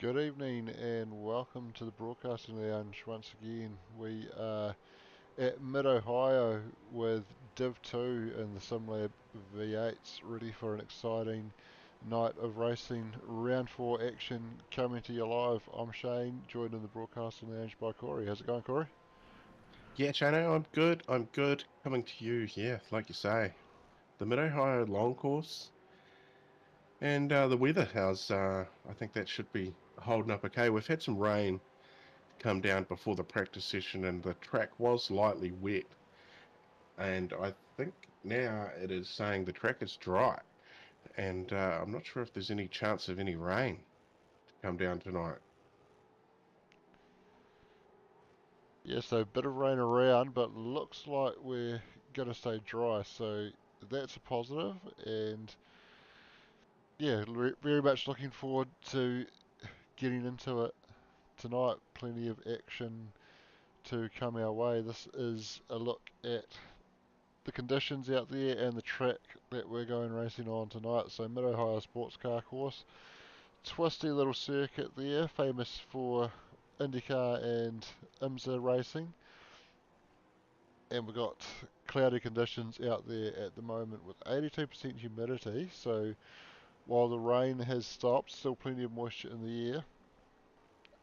Good evening and welcome to the broadcasting lounge once again. We are at Mid-Ohio with Div 2 in the Sim Lab V8s, ready for an exciting night of racing. Round 4 action coming to you live. I'm Shane, joined in the broadcasting lounge by Corey. How's it going, Corey? Yeah, Shano, I'm good. I'm good. Coming to you, yeah, like you say. The Mid-Ohio long course and the weather, I think that should be holding up okay. We've had some rain come down before the practice session and the track was lightly wet. And I think now it is saying the track is dry. And I'm not sure if there's any chance of any rain to come down tonight. Yeah, so a bit of rain around, but looks like we're going to stay dry, so that's a positive, and yeah, very much looking forward to getting into it tonight. Plenty of action to come our way. This is a look at the conditions out there and the track that we're going racing on tonight. So Mid-Ohio Sports Car Course, twisty little circuit there, famous for IndyCar and IMSA racing. And we've got cloudy conditions out there at the moment with 82% humidity. So while the rain has stopped, still plenty of moisture in the air.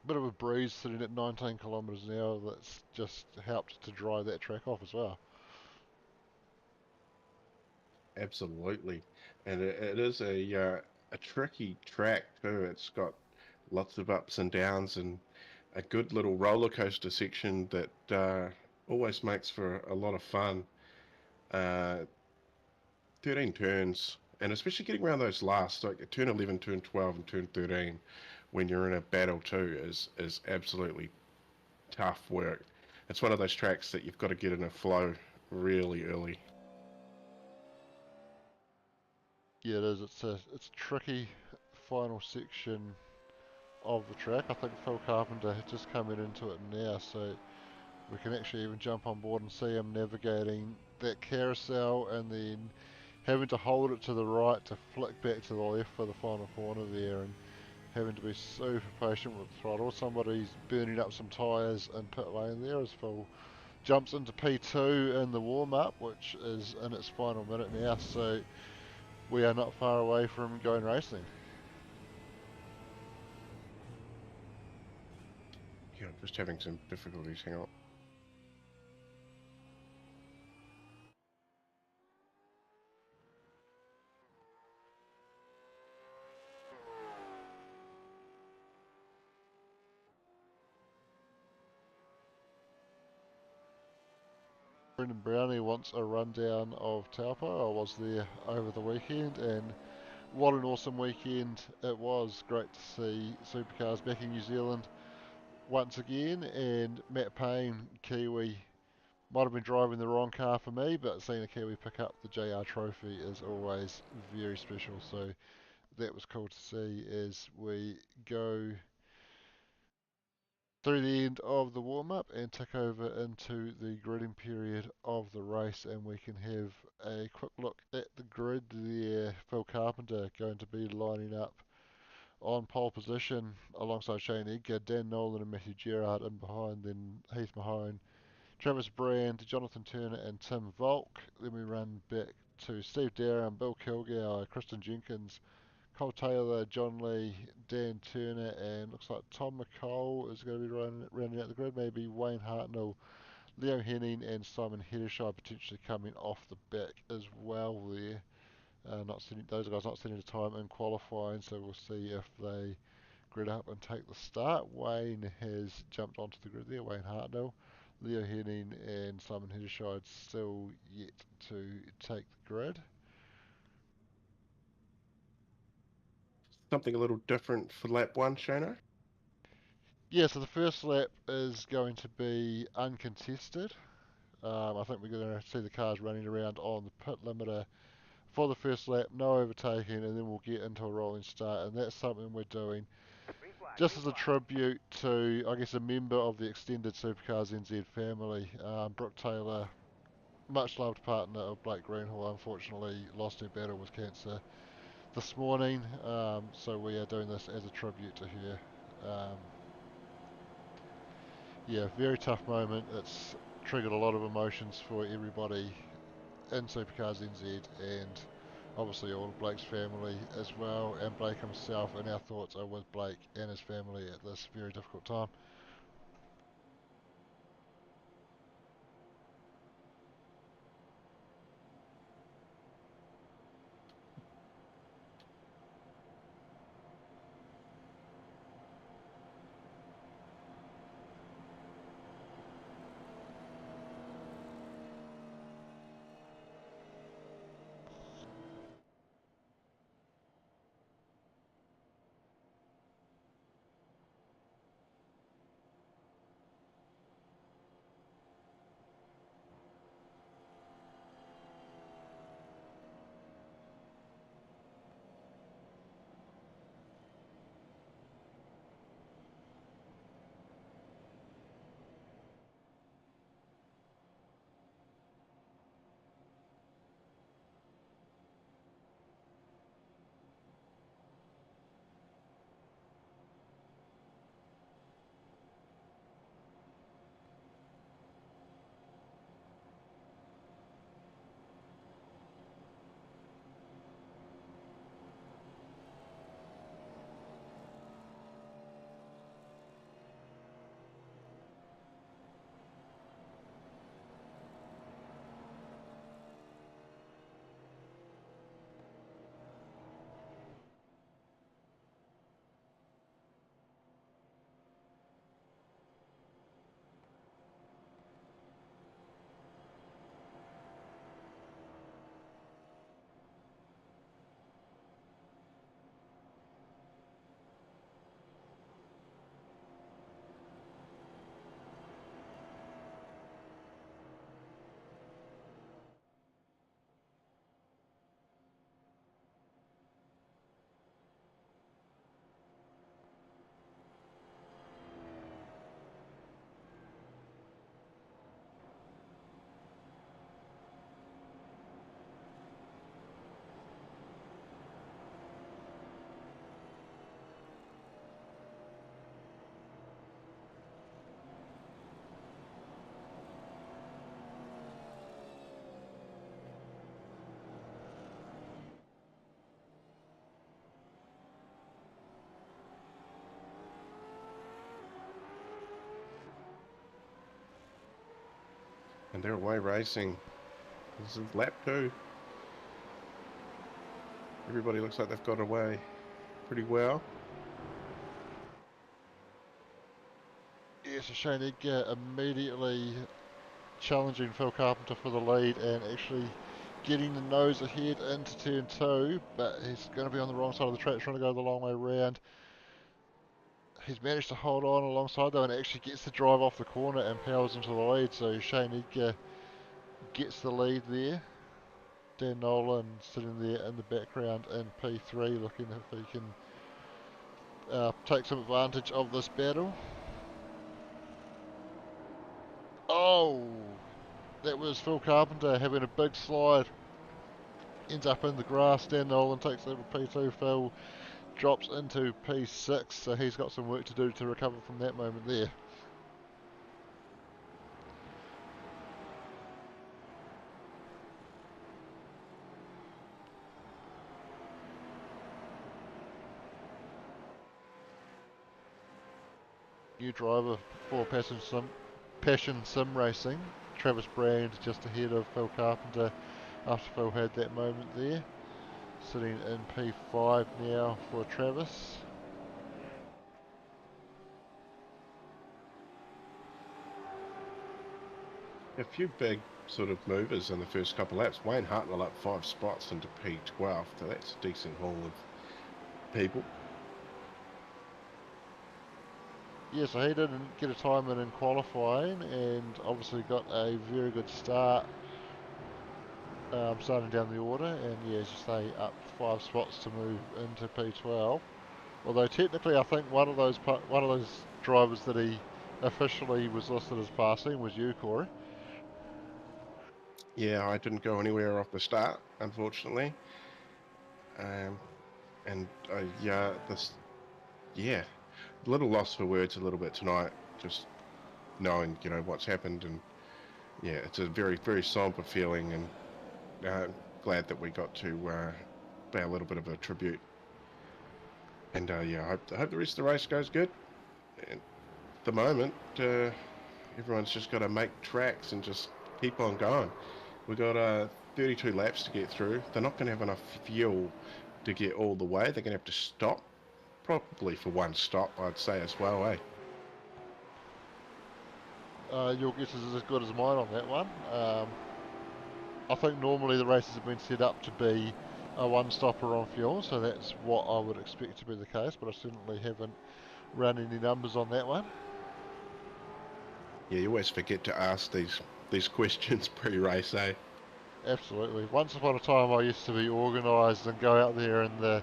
Bit of a breeze sitting at 19 kilometres an hour that's just helped to dry that track off as well. Absolutely. And it is a tricky track too. It's got lots of ups and downs and a good little roller coaster section that always makes for a lot of fun. Uh, 13 turns, and especially getting around those last, like turn 11, turn 12, and turn 13, when you're in a battle too, is absolutely tough work. It's one of those tracks that you've got to get in a flow really early. Yeah, it is. It's a tricky final section of the track. I think Phil Carpenter has just coming into it now, so we can actually even jump on board and see him navigating that carousel and then having to hold it to the right to flick back to the left for the final corner there, and having to be super patient with the throttle. Somebody's burning up some tyres in pit lane there as Phil jumps into P2 in the warm-up, which is in its final minute now, so we are not far away from going racing. Yeah, I'm just having some difficulties. Hang on. Brendan Brownie wants a rundown of Taupo. I was there over the weekend, and what an awesome weekend it was. Great to see supercars back in New Zealand once again, and Matt Payne, Kiwi, might have been driving the wrong car for me, but seeing a Kiwi pick up the JR Trophy is always very special. So that was cool to see as we go through the end of the warm up and tick over into the gridding period of the race, and we can have a quick look at the grid there. Phil Carpenter going to be lining up on pole position alongside Shane Edgar, Dan Nolan and Matthew Gerard in behind, then Heath Mahone, Travis Brand, Jonathan Turner and Tim Volk. Then we run back to Steve Darren, Bill Kilgour, Kristen Jenkins, Cole Taylor, John Lee, Dan Turner, and looks like Tom McCall is going to be rounding out the grid. Maybe Wayne Hartnell, Leo Henning, and Simon Heddershire potentially coming off the back as well there. Not sending, those guys not sending a time in qualifying, so we'll see if they grid up and take the start. Wayne has jumped onto the grid there. Wayne Hartnell, Leo Henning, and Simon Heddershire still yet to take the grid. Something a little different for lap one, Shano? Yeah, so the first lap is going to be uncontested. I think we're going to see the cars running around on the pit limiter for the first lap, no overtaking, and then we'll get into a rolling start. And that's something we're doing just as a tribute to, I guess, a member of the extended Supercars NZ family, Brooke Taylor, much loved partner of Blake Greenhall, unfortunately lost her battle with cancer this morning. So we are doing this as a tribute to her. Um, yeah, very tough moment. It's triggered a lot of emotions for everybody in Supercars NZ and obviously all of Blake's family as well, and Blake himself, and our thoughts are with Blake and his family at this very difficult time. And they're away racing. This is lap 2. Everybody looks like they've got away pretty well. Yes, so Shane Edgar immediately challenging Phil Carpenter for the lead and actually getting the nose ahead into turn 2, but he's going to be on the wrong side of the track trying to go the long way round. He's managed to hold on alongside though and actually gets the drive off the corner and powers into the lead, so Shane Edgar gets the lead there. Dan Nolan sitting there in the background in P3 looking if he can take some advantage of this battle. Oh, that was Phil Carpenter having a big slide. Ends up in the grass. Dan Nolan takes over P2. Phil drops into P6, so he's got some work to do to recover from that moment there. New driver for Passion Sim Racing. Travis Brand just ahead of Phil Carpenter after Phil had that moment there. Sitting in P5 now for Travis. A few big sort of movers in the first couple of laps. Wayne Hartnell up 5 spots into P12, so that's a decent haul of people. Yeah, so he didn't get a time in qualifying and obviously got a very good start starting down the order, and yeah, as you say, up 5 spots to move into P12. Although technically, I think one of those drivers that he officially was listed as passing was you, Corey. Yeah, I didn't go anywhere off the start, unfortunately. And yeah, a little lost for words a little bit tonight, just knowing, what's happened. And yeah, it's a very, very somber feeling, and glad that we got to pay a little bit of a tribute. And yeah, I hope the rest of the race goes good. And at the moment, everyone's just got to make tracks and just keep on going. We've got 32 laps to get through. They're not going to have enough fuel to get all the way. They're going to have to stop, probably for one stop, I'd say as well, eh? Your guess is as good as mine on that one. I think normally the races have been set up to be a one-stopper on fuel, so that's what I would expect to be the case, but I certainly haven't run any numbers on that one. Yeah, you always forget to ask these questions pre-race, eh? Absolutely. Once upon a time I used to be organised and go out there in the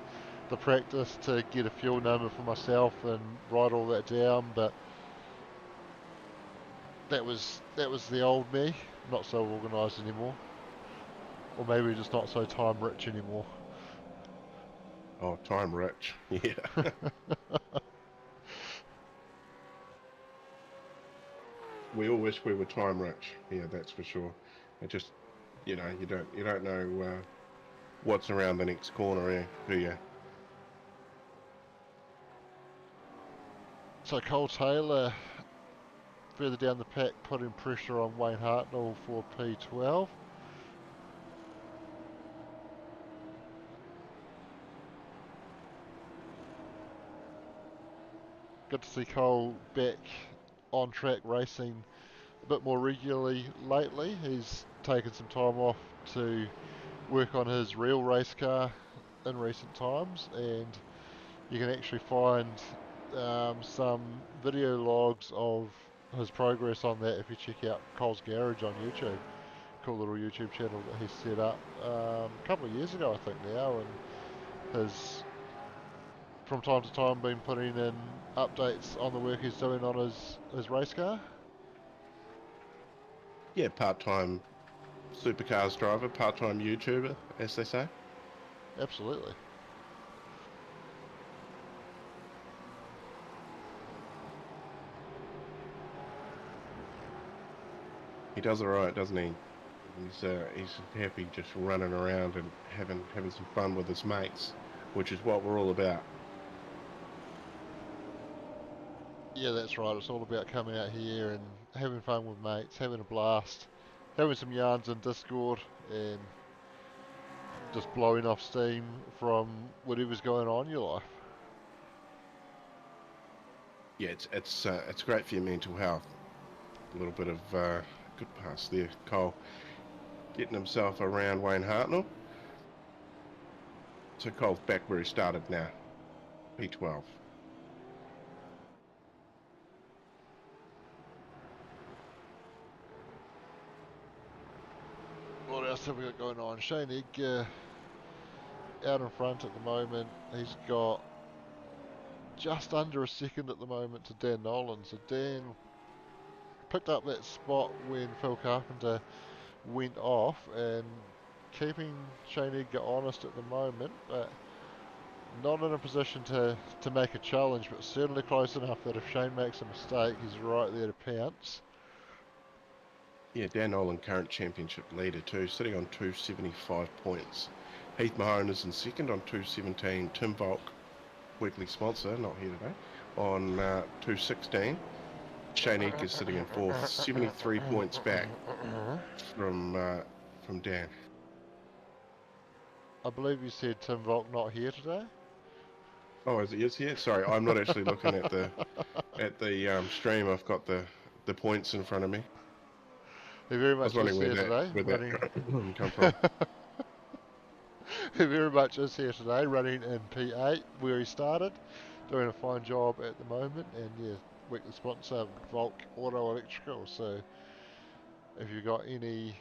practice to get a fuel number for myself and write all that down, but that was the old me, not so organised anymore. Or maybe just not so time rich anymore. Oh, time rich. Yeah. We all wish we were time rich. Yeah, that's for sure. It just, you don't know what's around the next corner, do you? So Cole Taylor further down the pack putting pressure on Wayne Hartnell for P12. Good to see Cole back on track racing a bit more regularly lately. He's taken some time off to work on his real race car in recent times, and you can actually find some video logs of his progress on that if you check out Cole's Garage on YouTube. Cool little YouTube channel that he set up a couple of years ago, I think now, and has from time to time been putting in updates on the work he's doing on his race car. Yeah, part-time supercars driver, part-time YouTuber, as they say. Absolutely. He does all right, doesn't he? He's happy just running around and having some fun with his mates, which is what we're all about. Yeah, that's right. It's all about coming out here and having fun with mates, having a blast, having some yarns in Discord, and just blowing off steam from whatever's going on in your life. Yeah, it's great for your mental health. A little bit of good pass there, Cole, getting himself around Wayne Hartnell. So Cole's back where he started now, P12. What else have we got going on? Shane Egg out in front at the moment. He's got just under a second at the moment to Dan Nolan. So Dan picked up that spot when Phil Carpenter went off and keeping Shane Edgar honest at the moment, but not in a position to make a challenge, but certainly close enough that if Shane makes a mistake, he's right there to pounce. Yeah, Dan Nolan, current championship leader too, sitting on 275 points. Heath Mahone is in second on 217. Tim Valk, weekly sponsor, not here today, on 216. Shane Egg is sitting in fourth, 73 points back from Dan. I believe you said Tim Volk not here today. Oh, is it yes here? Sorry, I'm not actually looking at the stream. I've got the points in front of me. He very I was much wondering is here today. where Running. that come from. He very much is here today, running in P8 where he started, doing a fine job at the moment, and yeah, weekly sponsor Valk Auto Electrical. So if you've got any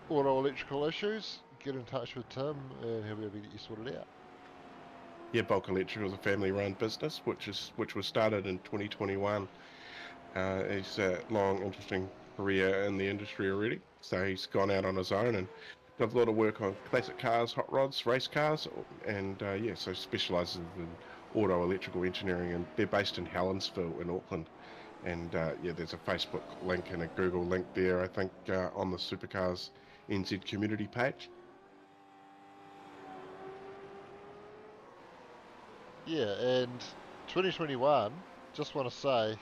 auto electrical issues, get in touch with Tim and he'll be able to get you sorted out. Yeah, Valk Electrical is a family-run business, which was started in 2021. He's a long, interesting career in the industry already, so he's gone out on his own and does a lot of work on classic cars, hot rods, race cars, and yeah, so specialises in Auto Electrical Engineering, and they're based in Helensville in Auckland. And yeah, there's a Facebook link and a Google link there, I think, on the Supercars NZ community page. Yeah, and 2021, just want to say,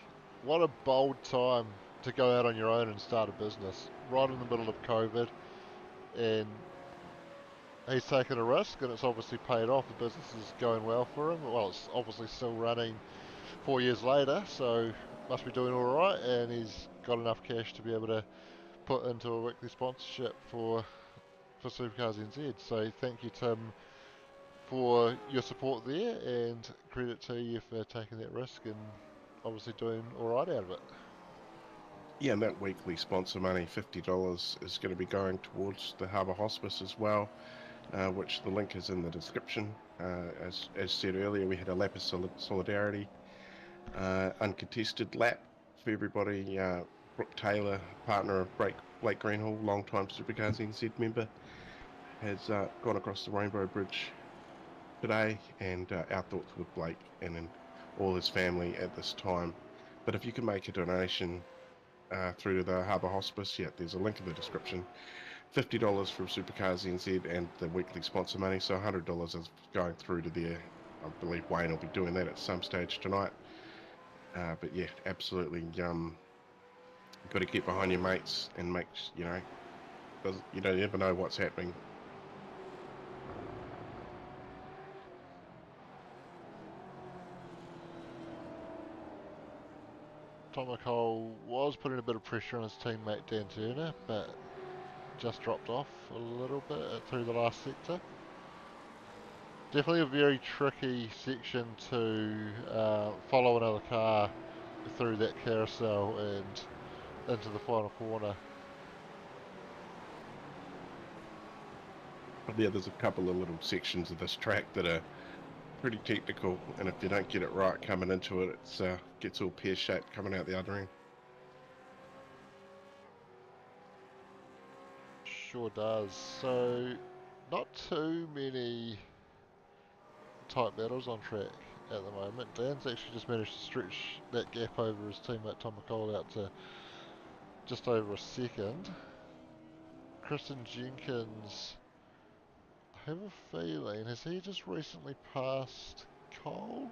what a bold time to go out on your own and start a business. Right in the middle of COVID, and he's taken a risk, and it's obviously paid off. The business is going well for him. Well, it's obviously still running 4 years later, so must be doing all right, and he's got enough cash to be able to put into a weekly sponsorship for Supercars NZ. So thank you, Tim, for your support there, and credit to you for taking that risk and obviously doing all right out of it. Yeah, and that weekly sponsor money, $50, is going to be going towards the Harbour Hospice as well, which the link is in the description. As said earlier, we had a lap of solidarity, uncontested lap for everybody. Brooke Taylor, partner of Blake Greenhall, long-time Supercars NZ member, has gone across the Rainbow Bridge today, and our thoughts with Blake and all his family at this time. But if you can make a donation through to the Harbour Hospice, yeah, there's a link in the description. $50 from Supercars NZ and the weekly sponsor money, so $100 is going through to there. I believe Wayne will be doing that at some stage tonight. But yeah, absolutely, got to get behind your mates and make, because you don't ever know what's happening. Tom McCall was putting a bit of pressure on his teammate Dan Turner, but just dropped off a little bit through the last sector. Definitely a very tricky section to follow another car through that carousel and into the final corner. But yeah, there's a couple of little sections of this track that are pretty technical, and if you don't get it right coming into it, it gets all pear-shaped coming out the other end. Sure does. So, not too many tight battles on track at the moment. Dan's actually just managed to stretch that gap over his teammate Tom McCall out to just over a second. Kristen Jenkins, I have a feeling, has he just recently passed Cole?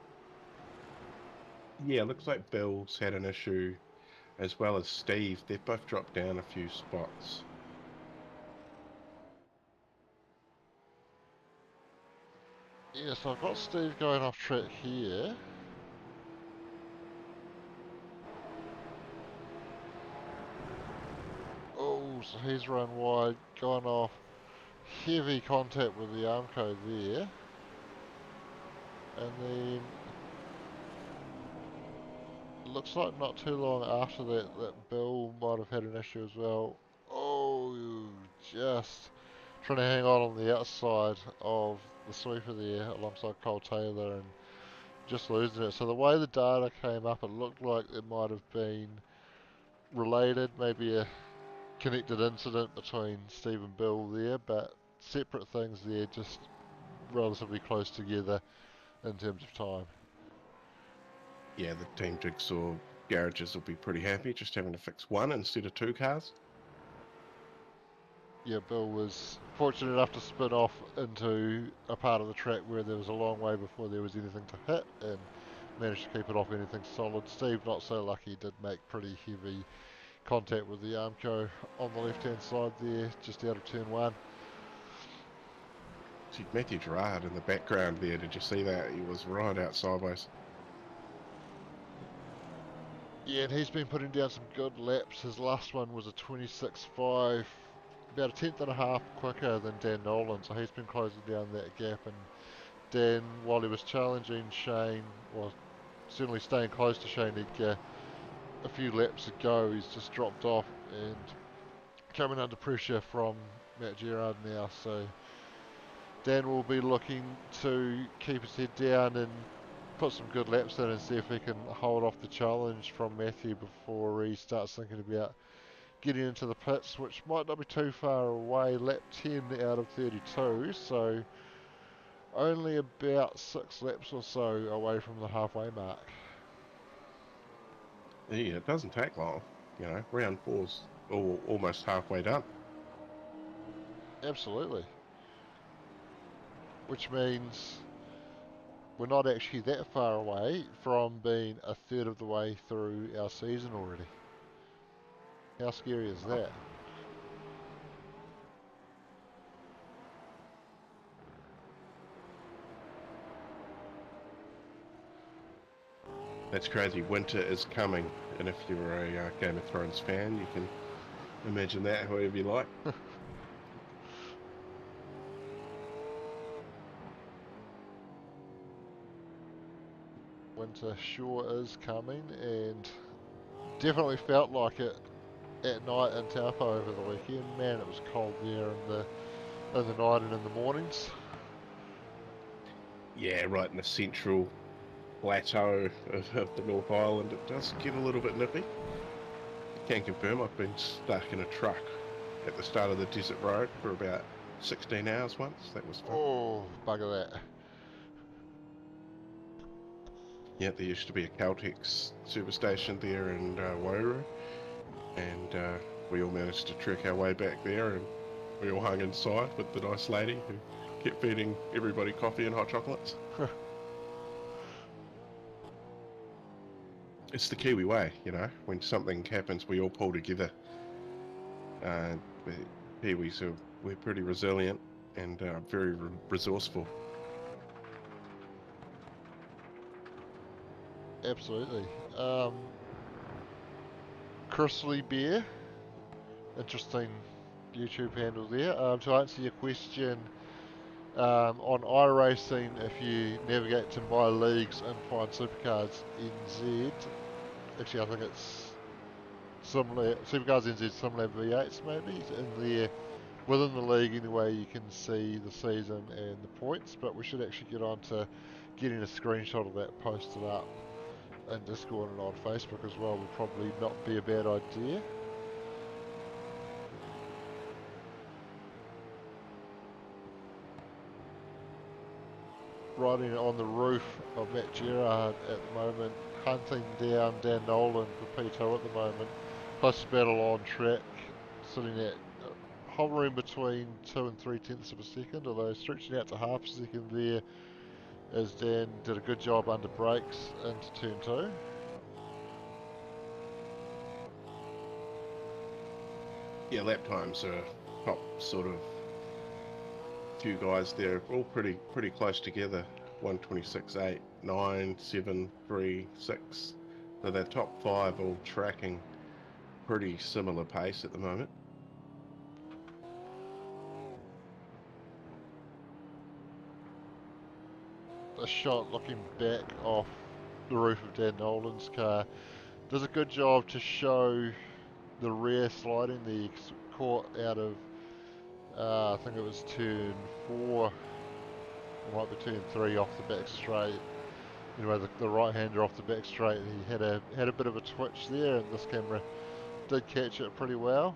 Yeah, looks like Bill's had an issue, as well as Steve. They've both dropped down a few spots. Yeah, so I've got Steve going off track here. Oh, so he's run wide, gone off. Heavy contact with the Armco there. And then looks like not too long after that, that Bill might have had an issue as well. Oh, just trying to hang on the outside of the sweeper there alongside Cole Taylor and just losing it. So the way the data came up, it looked like it might have been related, maybe a connected incident between Steve and Bill there, but separate things there, just relatively close together in terms of time. Yeah, the Team Jigsaw garages will be pretty happy just having to fix one instead of two cars. Yeah, Bill was fortunate enough to spin off into a part of the track where there was a long way before there was anything to hit and managed to keep it off anything solid. Steve, not so lucky, did make pretty heavy contact with the Armco on the left hand side there, just out of turn one. See, Matthew Gerard in the background there, did you see that? He was right out sideways. Yeah, and he's been putting down some good laps. His last one was a 26.5, about a tenth and a half quicker than Dan Nolan, so he's been closing down that gap. And Dan, while he was challenging Shane, well, certainly staying close to Shane Edgar a few laps ago, he's just dropped off and coming under pressure from Matt Gerard now. So Dan will be looking to keep his head down and put some good laps in and see if he can hold off the challenge from Matthew before he starts thinking about getting into the pits, which might not be too far away. Lap 10 out of 32, so only about 6 laps or so away from the halfway mark. Yeah, it doesn't take long. You know, round four's almost halfway done. Absolutely. Which means we're not actually that far away from being a third of the way through our season already. How scary is that? That's crazy. Winter is coming, and if you're a Game of Thrones fan, you can imagine that however you like. Winter sure is coming, and definitely felt like it at night in Taupo over the weekend. Man, it was cold there in the night and in the mornings. Yeah, right in the central plateau of the North Island, it does get a little bit nippy. Can confirm I've been stuck in a truck at the start of the desert road for about 16 hours once. That was fun. Oh, bugger that. Yeah, there used to be a Caltex service station there in Wairua, and we all managed to trek our way back there, and we all hung inside with the nice lady who kept feeding everybody coffee and hot chocolates. It's the Kiwi way, you know. When something happens, we all pull together. Uh, Kiwis we're pretty resilient and very resourceful. Absolutely. Crystally Bear, interesting YouTube handle there. To answer your question, on iRacing, if you navigate to My Leagues and find Supercars NZ, actually I think it's Supercars NZ Sim Lab V8s maybe, in there, within the league anyway, you can see the season and the points, but we should actually get on to getting a screenshot of that posted up in Discord and on Facebook as well would probably not be a bad idea. Riding on the roof of Matt Gerard at the moment, hunting down Dan Nolan for P2 at the moment. Closest battle on track, sitting at hovering between 2 and 3 tenths of a second, although stretching out to half a second there as Dan did a good job under brakes into turn 2. Yeah, lap times are top sort of few guys there, all pretty close together. 126.8, 9, 7, 3, 6. So their top five all tracking pretty similar pace at the moment. A shot looking back off the roof of Dan Nolan's car does a good job to show the rear sliding, the caught out of I think it was turn 4, it might be turn 3 off the back straight. Anyway, the right hander off the back straight, he had a bit of a twitch there, and this camera did catch it pretty well.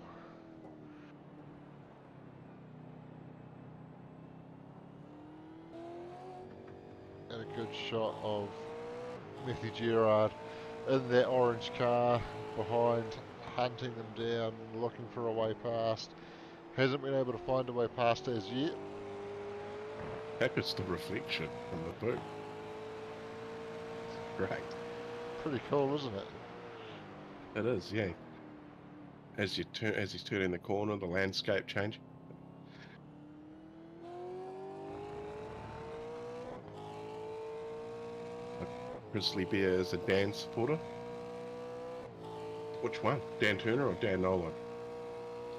And a good shot of Matthew Gerard in that orange car behind, hunting them down, looking for a way past. Hasn't been able to find a way past as yet. Heck, it's the reflection from the boot. Great. Pretty cool, isn't it? It is, yeah. As he's turning the corner, the landscape changing. Grizzly Bear is a Dan supporter. Which one? Dan Turner or Dan Nolan?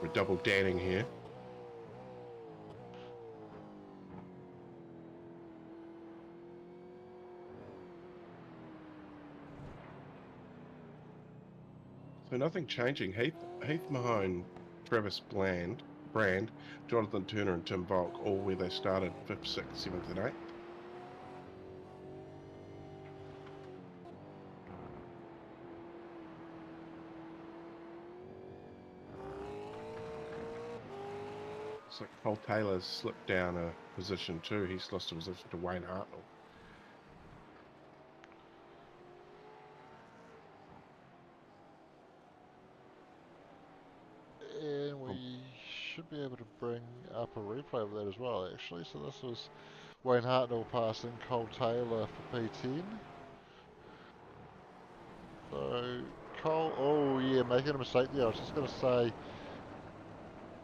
We're double Danning here. So nothing changing. Heath Mahone, Travis Brand, Jonathan Turner and Tim Valk, all where they started 5th, 6th, 7th and 8th. Looks like Cole Taylor's slipped down a position too. He's lost a position to Wayne Hartnell. And we should be able to bring up a replay of that as well, actually. So this was Wayne Hartnell passing Cole Taylor for P10. So Cole, oh yeah, making a mistake there. I was just going to say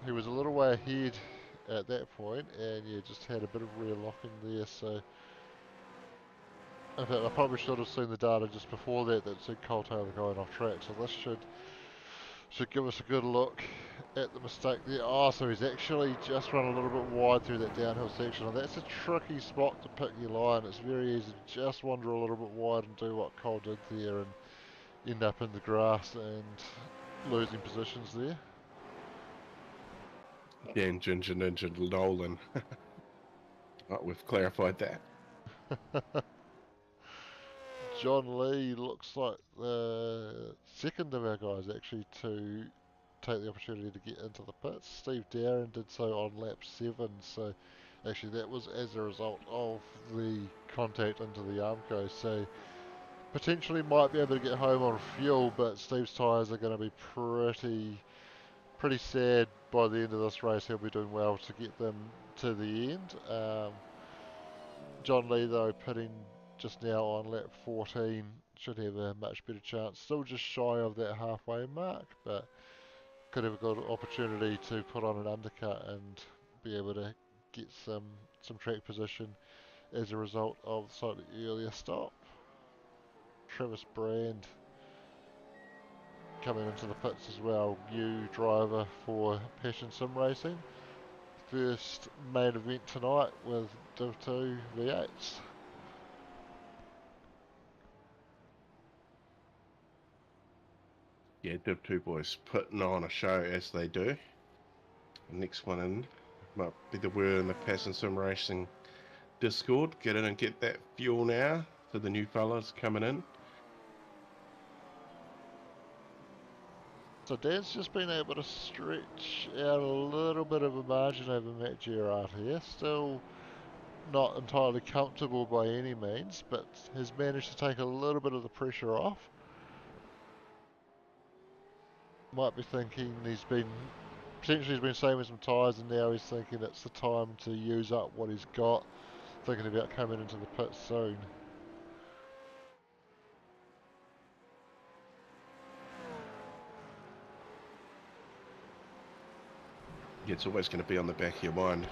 he was a little way ahead at that point, and yeah, just had a bit of rear locking there. So in fact, I probably should have seen the data just before that said Cole Taylor going off track. So this should give us a good look at the mistake there. Oh, so he's actually just run a little bit wide through that downhill section. And that's a tricky spot to pick your line. It's very easy to just wander a little bit wide and do what Cole did there and end up in the grass and losing positions there. Dan Ginger Ninja Nolan. Oh, we've clarified that. John Lee looks like the second of our guys actually to take the opportunity to get into the pits. Steve Darren did so on lap 7, so actually that was as a result of the contact into the Armco. So potentially might be able to get home on fuel, but Steve's tyres are going to be pretty sad by the end of this race. He'll be doing well to get them to the end. John Lee though pitting just now on lap 14 should have a much better chance. Still just shy of that halfway mark, but could have a good opportunity to put on an undercut and be able to get some track position as a result of the slightly earlier stop. Travis Brand coming into the pits as well, new driver for Passion Sim Racing. First main event tonight with Div 2 V8s. Yeah, Div 2 boys putting on a show as they do. The next one in might be the word in the Passion Sim Racing Discord. Get in and get that fuel now for the new fellas coming in. So Dan's just been able to stretch out a little bit of a margin over Matt Gerard here. Still not entirely comfortable by any means, but has managed to take a little bit of the pressure off. Might be thinking potentially he's been saving some tyres and now he's thinking it's the time to use up what he's got. Thinking about coming into the pit soon. It's always going to be on the back of your mind.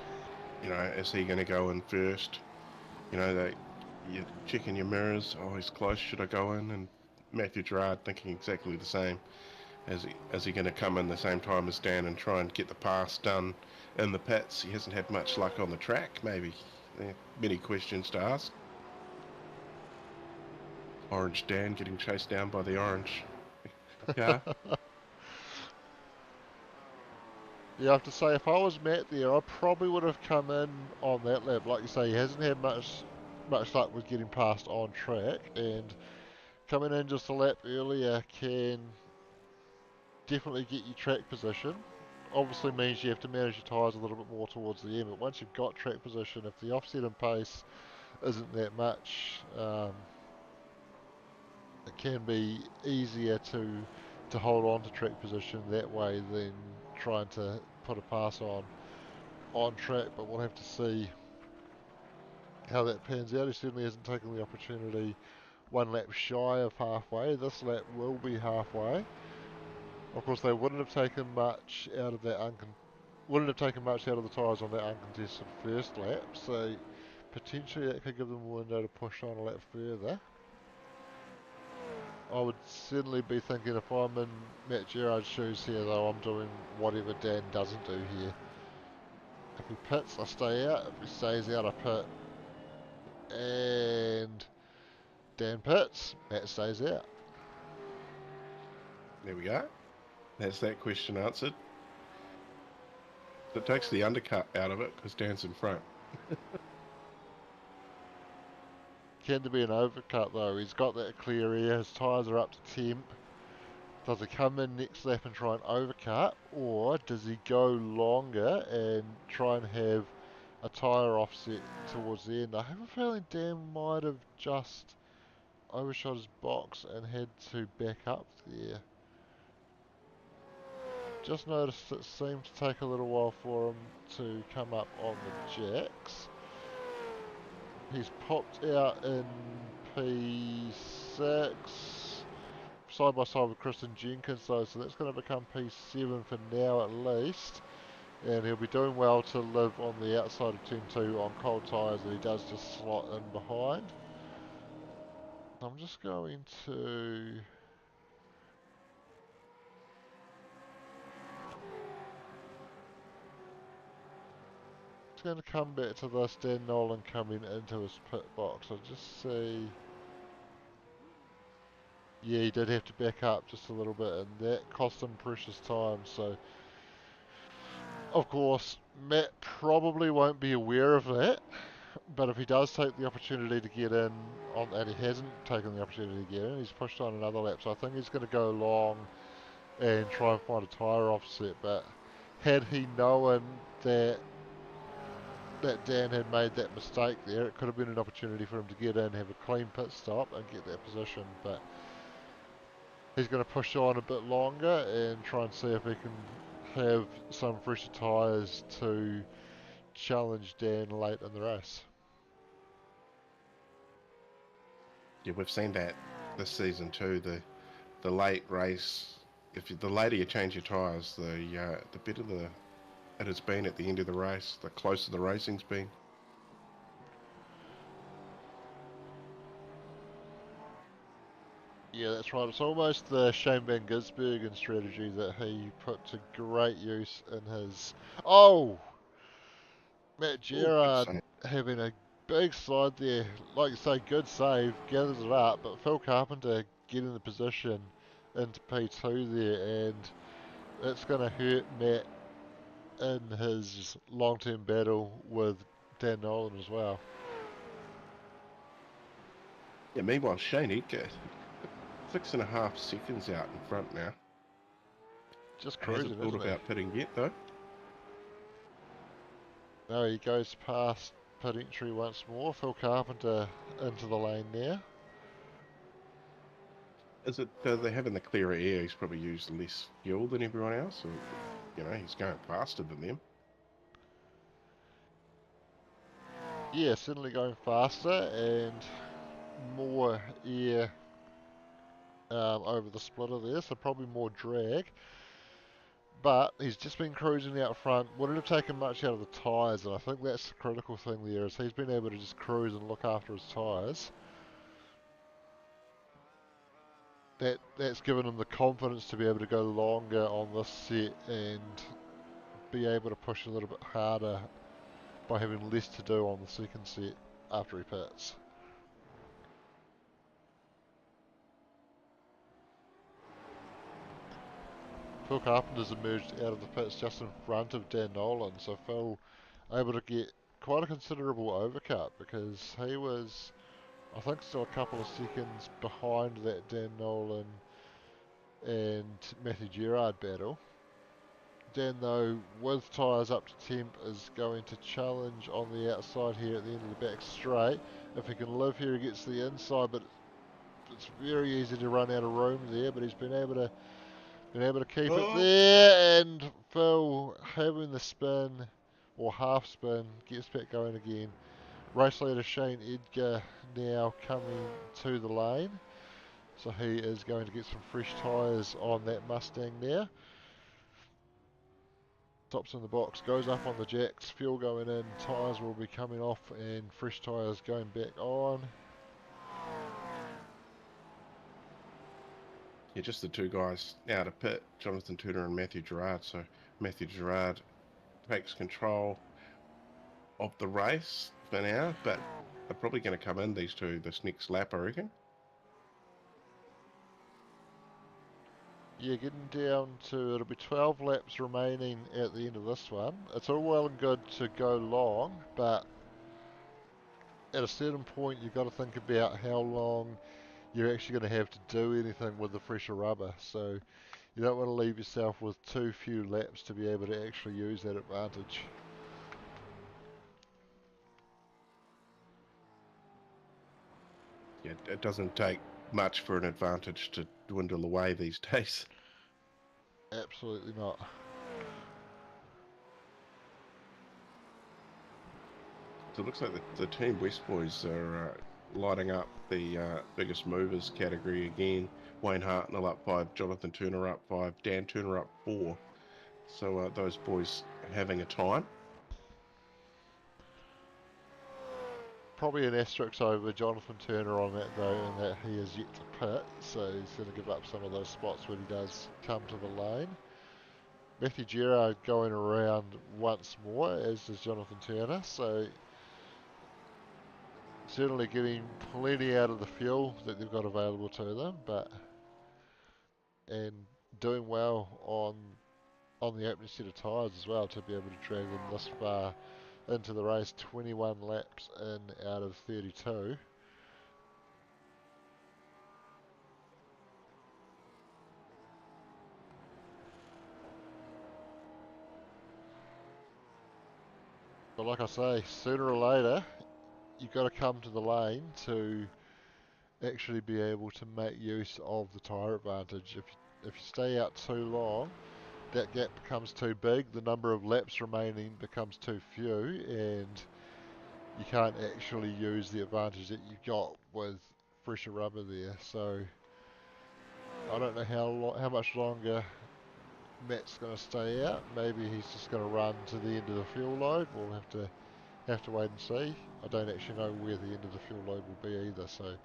You know, is he going to go in first? You know, that you're checking your mirrors. Oh, he's close. Should I go in? And Matthew Gerard thinking exactly the same. Is he going to come in the same time as Dan and try and get the pass done in the pits? He hasn't had much luck on the track. Maybe many questions to ask. Orange Dan getting chased down by the orange car. Yeah, I have to say, if I was Matt there, I probably would have come in on that lap. Like you say, he hasn't had much luck with getting past on track, and coming in just a lap earlier can definitely get you track position. Obviously means you have to manage your tyres a little bit more towards the end, but once you've got track position, if the offset in pace isn't that much, it can be easier to hold on to track position that way than trying to put a pass on track. But we'll have to see how that pans out. He certainly hasn't taken the opportunity. One lap shy of halfway. This lap will be halfway. Of course, they wouldn't have taken much out of that wouldn't have taken much out of the tyres on that uncontested first lap. So potentially that could give them a window to push on a lap further. I would certainly be thinking if I'm in Matt Gerard's shoes here, though, I'm doing whatever Dan doesn't do here. If he pits, I stay out. If he stays out, I pit. And Dan pits, Matt stays out. There we go. That's that question answered. It takes the undercut out of it because Dan's in front. Can to be an overcut though. He's got that clear air. His tyres are up to temp. Does he come in next lap and try and overcut, or does he go longer and try and have a tyre offset towards the end? I have a feeling Dan might have just overshot his box and had to back up there. Just noticed it seemed to take a little while for him to come up on the jacks. He's popped out in P6, side by side with Kristen Jenkins though, so that's going to become P7 for now at least. And he'll be doing well to live on the outside of Turn 2 on cold tyres, and he does just slot in behind. I'm just going to... going to come back to this, Dan Nolan coming into his pit box. I'll just see... Yeah, he did have to back up just a little bit, and that cost him precious time, so... Of course, Matt probably won't be aware of that, but if he does take the opportunity to get in, and he hasn't taken the opportunity to get in, he's pushed on another lap, so I think he's going to go long and try and find a tyre offset, but had he known that Dan had made that mistake there, it could have been an opportunity for him to get in, have a clean pit stop and get that position, but he's going to push on a bit longer and try and see if he can have some fresher tyres to challenge Dan late in the race. Yeah, we've seen that this season too. The late race, the later you change your tyres, the better it has been at the end of the race, the closer the racing's been. Yeah, that's right. It's almost the Shane Van Gisbergen strategy that he put to great use in his... Oh! Matt Oh, good Gerard save. having a big slide there. Like you say, good save, gathers it up, but Phil Carpenter getting the position into P2 there, and it's going to hurt Matt in his long-term battle with Dan Nolan as well. Yeah, meanwhile, Shane Edgar, 6.5 seconds out in front now. Just Hasn't cruising, thought isn't he? about pitting yet, though. No, he goes past pit entry once more. Phil Carpenter into the lane now. Is it they having the clearer air? He's probably used less fuel than everyone else, or he's going faster than them. Yeah, certainly going faster and more air over the splitter there, so probably more drag. But he's just been cruising out front. Wouldn't have taken much out of the tyres, and I think that's the critical thing there, is he's been able to just cruise and look after his tyres. That's given him the confidence to be able to go longer on this set and be able to push a little bit harder by having less to do on the second set after he pits. Phil Carpenter's emerged out of the pits just in front of Dan Nolan, so Phil able to get quite a considerable overcut because he was, I think, still a couple of seconds behind that Dan Nolan and Matthew Gerard battle. Dan, though, with tyres up to temp, is going to challenge on the outside here at the end of the back straight. If he can live here, he gets the inside, but it's very easy to run out of room there, but he's been able to keep it there, and Phil having the spin, or half spin, gets back going again. Race leader Shane Edgar now coming to the lane, so he is going to get some fresh tyres on that Mustang now. Stops in the box, goes up on the jacks, fuel going in, tyres will be coming off, and fresh tyres going back on. Yeah, just the two guys out of pit, Jonathan Turner and Matthew Gerard. So Matthew Gerard takes control of the race for now, but they're probably going to come in, these two, this next lap, I reckon. Yeah, getting down to, it'll be 12 laps remaining at the end of this one. It's all well and good to go long, but at a certain point you've got to think about how long you're actually going to have to do anything with the fresher rubber. So you don't want to leave yourself with too few laps to be able to actually use that advantage. Yeah, it doesn't take much for an advantage to dwindle away these days. Absolutely not. So it looks like the Team West boys are lighting up the biggest movers category again. Wayne Hartnell up 5, Jonathan Turner up 5, Dan Turner up 4. So those boys are having a time. Probably an asterisk over Jonathan Turner on that though, in that he is yet to pit, so he's going to give up some of those spots when he does come to the lane. Matthew Gerard going around once more, as does Jonathan Turner, so certainly getting plenty out of the fuel that they've got available to them, and doing well on the opening set of tyres as well to be able to drag them this far into the race. 21 laps in out of 32. But like I say, sooner or later, you've got to come to the lane to actually be able to make use of the tyre advantage. If you stay out too long, that gap becomes too big, the number of laps remaining becomes too few, and you can't actually use the advantage that you've got with fresher rubber there. So I don't know how much longer Matt's going to stay out. Maybe he's just going to run to the end of the fuel load. We'll have to wait and see. I don't actually know where the end of the fuel load will be either. So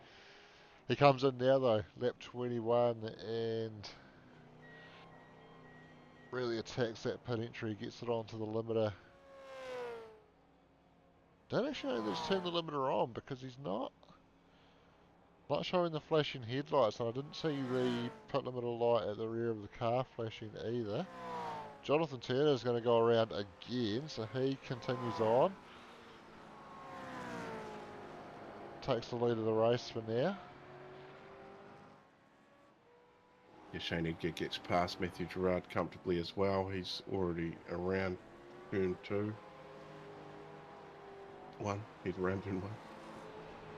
he comes in now though, lap 21, and really attacks that pit entry, gets it onto the limiter. Don't actually know that he's turned the limiter on because he's not showing the flashing headlights, and I didn't see the pit limiter light at the rear of the car flashing either. Jonathan Turner is going to go around again, so he continues on. Takes the lead of the race for now. Yeah, Shane Edgar gets past Matthew Gerard comfortably as well. He's already around turn 2. 1. He's around turn 1.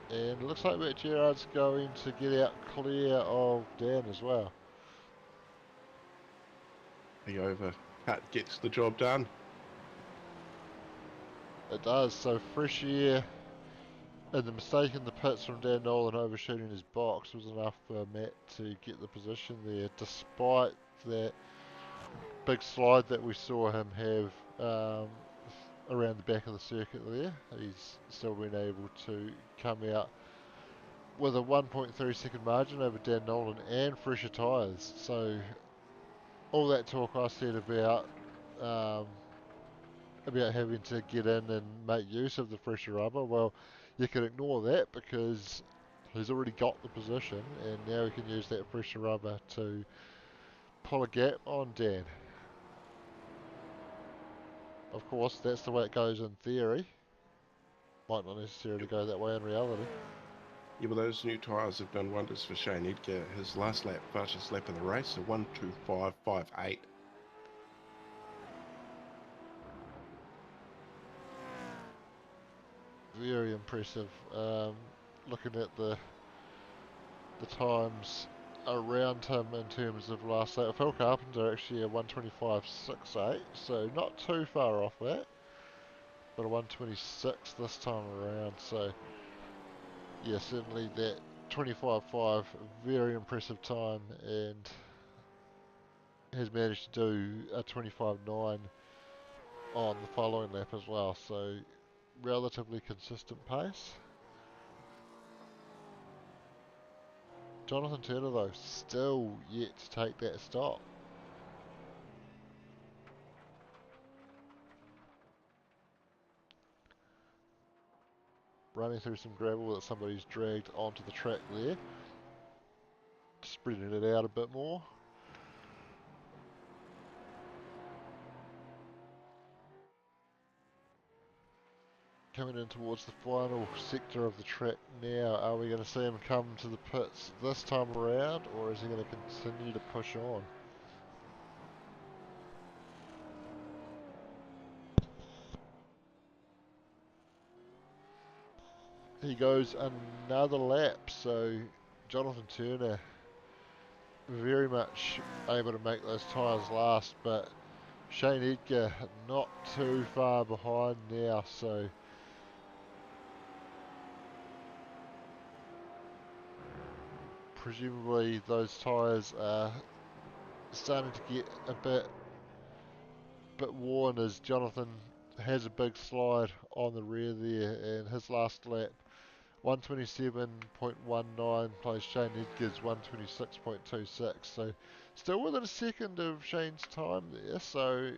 And it looks like Matt Gerard's going to get out clear of Dan as well. The overcut gets the job done. It does, so fresh air and the mistake in the pits from Dan Nolan overshooting his box was enough for Matt to get the position there, despite that big slide that we saw him have around the back of the circuit there. He's still been able to come out with a 1.3 second margin over Dan Nolan and fresher tyres. So all that talk I said about having to get in and make use of the fresher rubber, well, you can ignore that because he's already got the position, and now he can use that fresher rubber to pull a gap on Dan. Of course, that's the way it goes in theory. Might not necessarily go that way in reality. Yeah, well, those new tyres have done wonders for Shane Edgar. His last lap, fastest lap of the race, a 1:25.58. Very impressive. Looking at the times around him in terms of last lap. Phil Carpenter actually a 1:25.68, so not too far off that, but a 1:26 this time around. So yeah, certainly that 25.5, very impressive time, and has managed to do a 25.9 on the following lap as well. So relatively consistent pace. Jonathan Turner though, still yet to take that stop. Running through some gravel that somebody's dragged onto the track there. Spreading it out a bit more. Coming in towards the final sector of the track now. Are we going to see him come to the pits this time around, or is he going to continue to push on? He goes another lap, so Jonathan Turner very much able to make those tyres last, but Shane Edgar not too far behind now, so presumably those tyres are starting to get a bit worn as Jonathan has a big slide on the rear there, and his last lap 127.19 plays Shane Edgar's 126.26, so still within a second of Shane's time there, so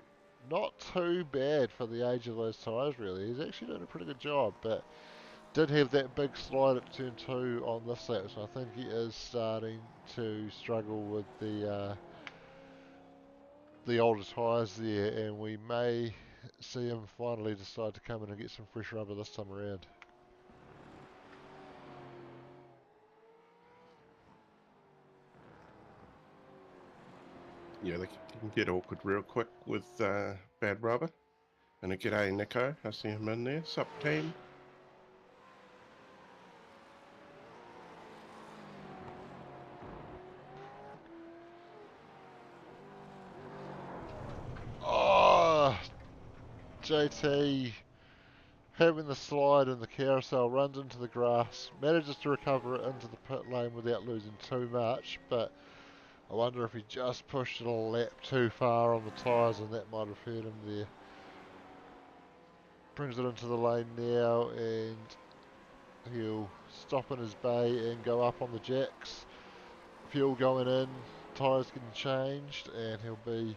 not too bad for the age of those tyres really. He's actually doing a pretty good job, but did have that big slide at turn 2 on this lap, so I think he is starting to struggle with the older tyres there, and we may see him finally decide to come in and get some fresh rubber this time around. Yeah, they can get awkward real quick with bad rubber. And a g'day, Nico. I see him in there. Sup, team? Oh, JT having the slide in the carousel, runs into the grass, manages to recover it into the pit lane without losing too much, but I wonder if he just pushed it a lap too far on the tyres and that might have hurt him there. Brings it into the lane now and he'll stop in his bay and go up on the jacks. Fuel going in, tyres getting changed, and he'll be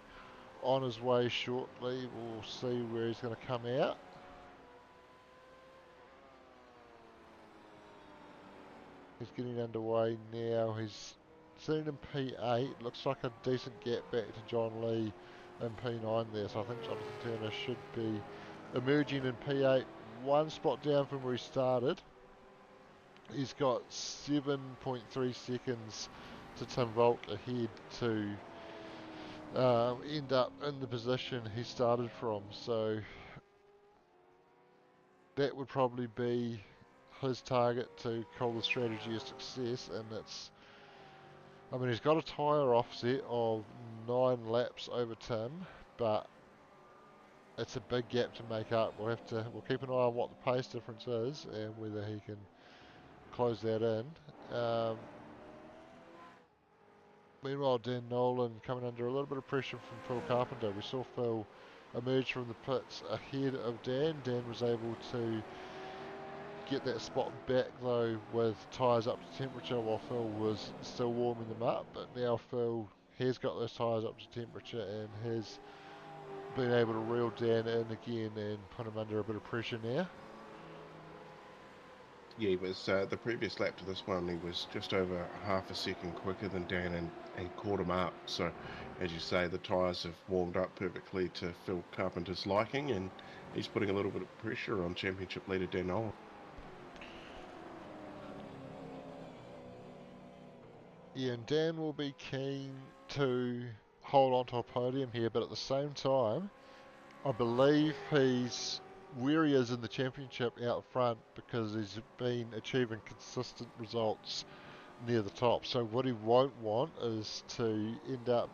on his way shortly. We'll see where he's going to come out. He's getting underway now. He's sitting in P8. Looks like a decent gap back to John Lee in P9 there. So I think Jonathan Turner should be emerging in P8. One spot down from where he started. He's got 7.3 seconds to Tim Valk ahead to end up in the position he started from. So that would probably be his target to call the strategy a success, and it's, I mean, he's got a tyre offset of 9 laps over Tim, but it's a big gap to make up. We'll keep an eye on what the pace difference is and whether he can close that in. Meanwhile, Dan Nolan coming under a little bit of pressure from Phil Carpenter. We saw Phil emerge from the pits ahead of Dan. Dan was able to get that spot back though with tyres up to temperature while Phil was still warming them up, but now Phil has got those tyres up to temperature and has been able to reel Dan in again and put him under a bit of pressure now. Yeah, he was the previous lap to this one. He was just over half a second quicker than Dan and caught him up. So, as you say, the tyres have warmed up perfectly to Phil Carpenter's liking, and he's putting a little bit of pressure on championship leader Dan Nolan. Yeah, and Dan will be keen to hold on to a podium here, but at the same time, I believe he's where he is in the championship out front because he's been achieving consistent results near the top. So what he won't want is to end up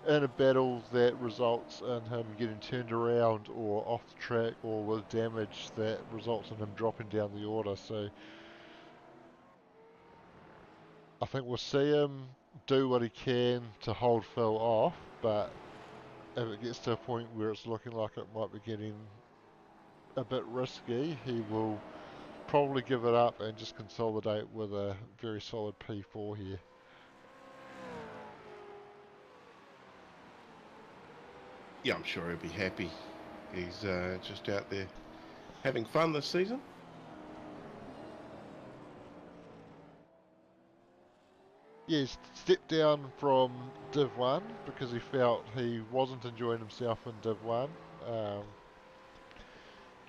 in a battle that results in him getting turned around or off the track or with damage that results in him dropping down the order. So I think we'll see him do what he can to hold Phil off, but if it gets to a point where it's looking like it might be getting a bit risky, he will probably give it up and just consolidate with a very solid P4 here. Yeah, I'm sure he'll be happy. He's just out there having fun this season. Yeah, he's stepped down from Div 1 because he felt he wasn't enjoying himself in Div 1.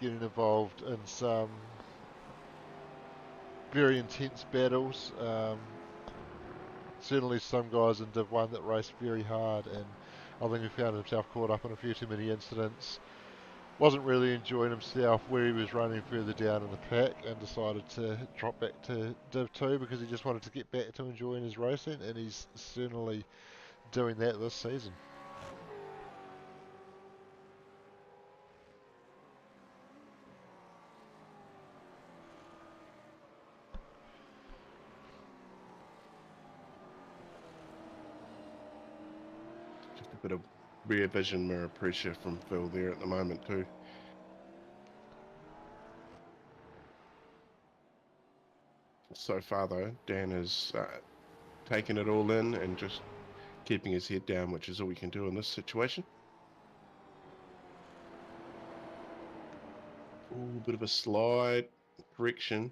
getting involved in some very intense battles. Certainly some guys in Div 1 that raced very hard, and I think he found himself caught up in a few too many incidents. Wasn't really enjoying himself where he was running further down in the pack, and decided to drop back to Div 2 because he just wanted to get back to enjoying his racing, and he's certainly doing that this season. Just a bit of rear vision mirror pressure from Phil there at the moment too. So far though, Dan is taking it all in and just keeping his head down, which is all we can do in this situation. Ooh, a bit of a slide correction.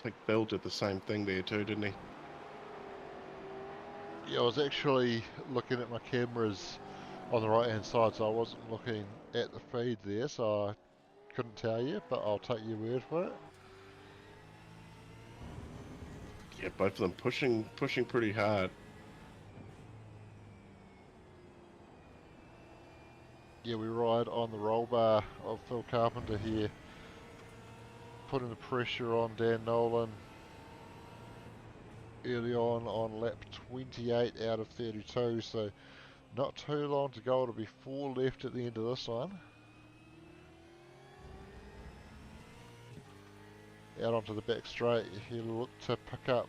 I think Phil did the same thing there too, didn't he? Yeah, I was actually looking at my cameras on the right hand side, so I wasn't looking at the feed there, so I couldn't tell you, but I'll take your word for it. Yeah, both of them pushing pretty hard. Yeah, we ride on the roll bar of Phil Carpenter here, putting the pressure on Dan Nolan early on lap 28 out of 32, so not too long to go. It'll be 4 left at the end of this one. Out onto the back straight, he'll look to pick up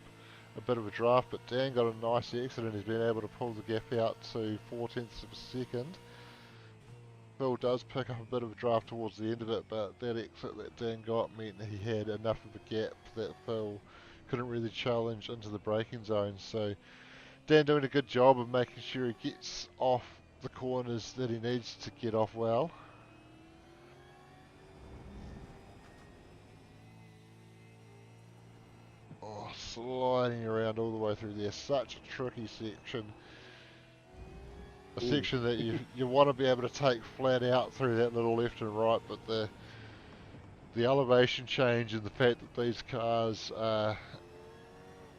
a bit of a draft, but Dan got a nice exit and he's been able to pull the gap out to 4/10 of a second. Phil does pick up a bit of a draft towards the end of it, but that exit that Dan got meant that he had enough of a gap that Phil couldn't really challenge into the braking zone. So Dan doing a good job of making sure he gets off the corners that he needs to get off well. Oh, sliding around all the way through there. Such a tricky section. A section that you want to be able to take flat out through that little left and right, but the elevation change and the fact that these cars are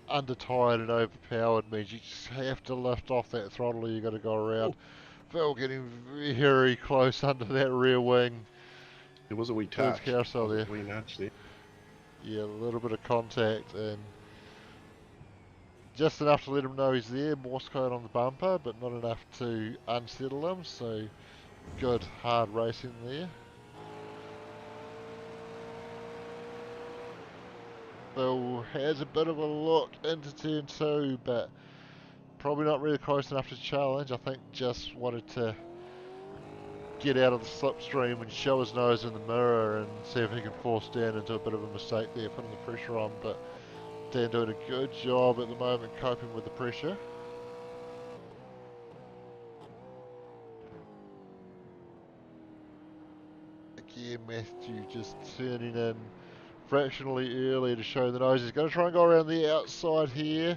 under-tired and overpowered means you just have to lift off that throttle or you got to go around. Phil getting very close under that rear wing. There was a wee There's touch. carousel there. A wee nudge there. Yeah, a little bit of contact and just enough to let him know he's there. Morse code on the bumper, but not enough to unsettle him. So good hard racing there. Phil has a bit of a look into turn 2, but probably not really close enough to challenge. I think just wanted to get out of the slipstream and show his nose in the mirror and see if he can force Dan into a bit of a mistake there, putting the pressure on. But Dan doing a good job at the moment coping with the pressure. Again, Matthew just turning in fractionally early to show the nose. He's going to try and go around the outside here.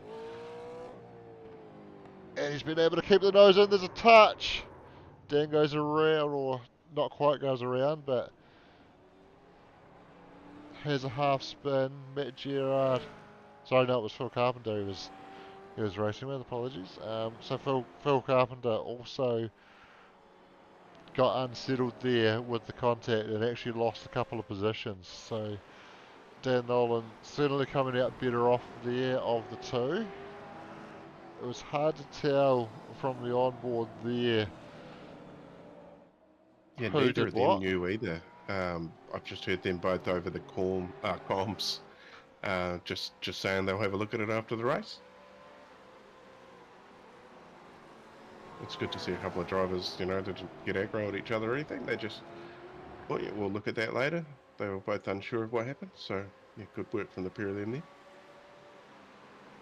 And he's been able to keep the nose in. There's a touch. Dan goes around, or not quite goes around, but has a half spin. Matt Gerard. Sorry, no, it was Phil Carpenter he was racing with. Apologies. So Phil Carpenter also got unsettled there with the contact and actually lost a couple of positions. So Dan Nolan certainly coming out better off there of the two. It was hard to tell from the onboard there Yeah, who neither did of them what. knew either. I've just heard them both over the comms, just saying they'll have a look at it after the race. It's good to see a couple of drivers, didn't get aggro at each other or anything. They just, well, yeah, we'll look at that later. They were both unsure of what happened, so yeah, good work from the pair of them there.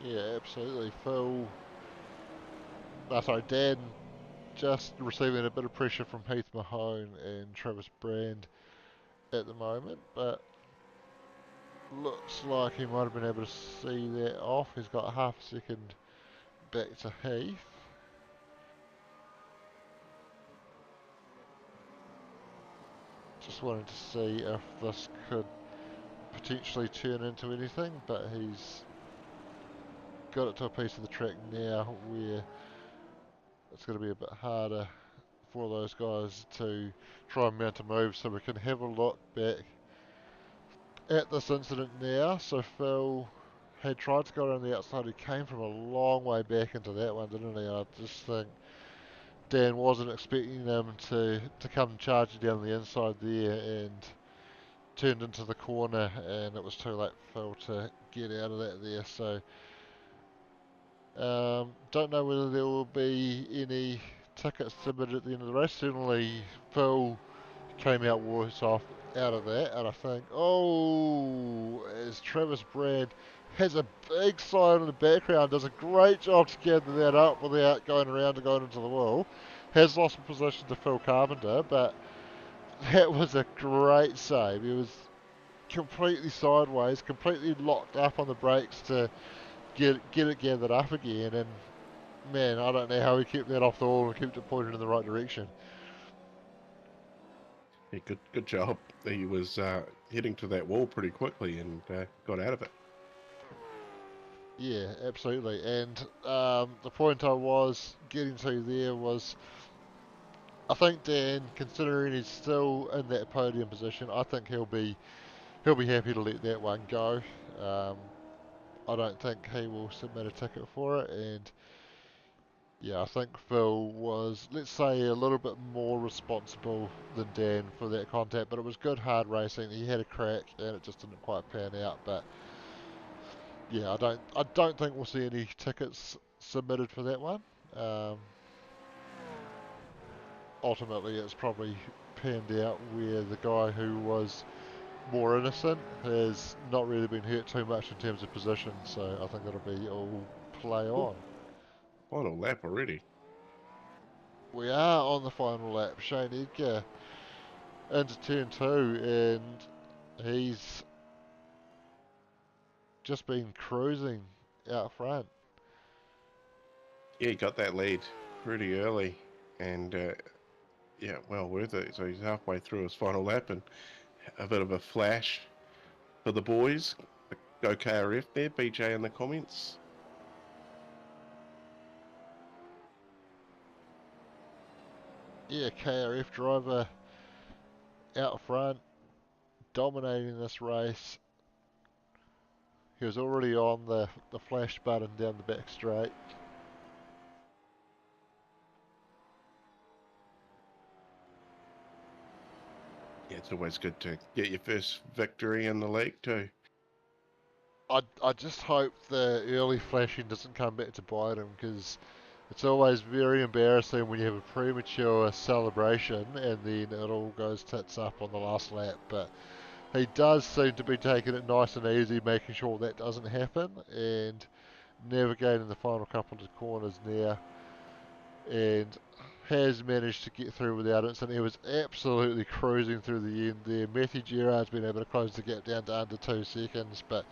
Yeah, absolutely. Dan just receiving a bit of pressure from Heath Mahone and Travis Brand at the moment, but looks like he might have been able to see that off. He's got half a second back to Heath. Just wanted to see if this could potentially turn into anything, but he's got it to a piece of the track now where it's going to be a bit harder for those guys to try and mount a move, so we can have a look back at this incident now. So Phil had tried to go around the outside. He came from a long way back into that one, didn't he? I just think Dan wasn't expecting them to come charging down the inside there, and turned into the corner, and it was too late for Phil to get out of that there. So don't know whether there will be any tickets submitted at the end of the race. Certainly Phil came out worse off out of that, and I think, as Travis Brand has a big sign in the background, does a great job to gather that up without going around and going into the wall. Has lost position to Phil Carpenter, but that was a great save. He was completely sideways, completely locked up on the brakes to get it gathered up again, and man, I don't know how he kept that off the wall and kept it pointed in the right direction. Yeah, good job. He was heading to that wall pretty quickly and got out of it. Yeah, absolutely. And the point I was getting to there was, I think Dan, considering he's still in that podium position, I think he'll be happy to let that one go. Um, I don't think he will submit a ticket for it, and yeah, I think Phil was, let's say, a little bit more responsible than Dan for that contact, but it was good hard racing. He had a crack, and it just didn't quite pan out. But yeah, I don't think we'll see any tickets submitted for that one. Um, Ultimately, it's probably panned out where the guy who was more innocent has not really been hurt too much in terms of position. So I think it'll be all play Ooh, on. final lap already. We are on the final lap. Shane Edgar into turn two, and he's just been cruising out front. Yeah, he got that lead pretty early, and yeah, well worth it. So he's halfway through his final lap, and a bit of a flash for the boys. Go KRF there, BJ in the comments. Yeah, KRF driver out front, dominating this race. He was already on the flash button down the back straight. Yeah, it's always good to get your first victory in the league too. I just hope the early flashing doesn't come back to bite him, because it's always very embarrassing when you have a premature celebration and then it all goes tits up on the last lap. But he does seem to be taking it nice and easy, making sure that doesn't happen, and navigating the final couple of corners now, and has managed to get through without incident. He was absolutely cruising through the end there. Matthew Gerard's been able to close the gap down to under 2 seconds, but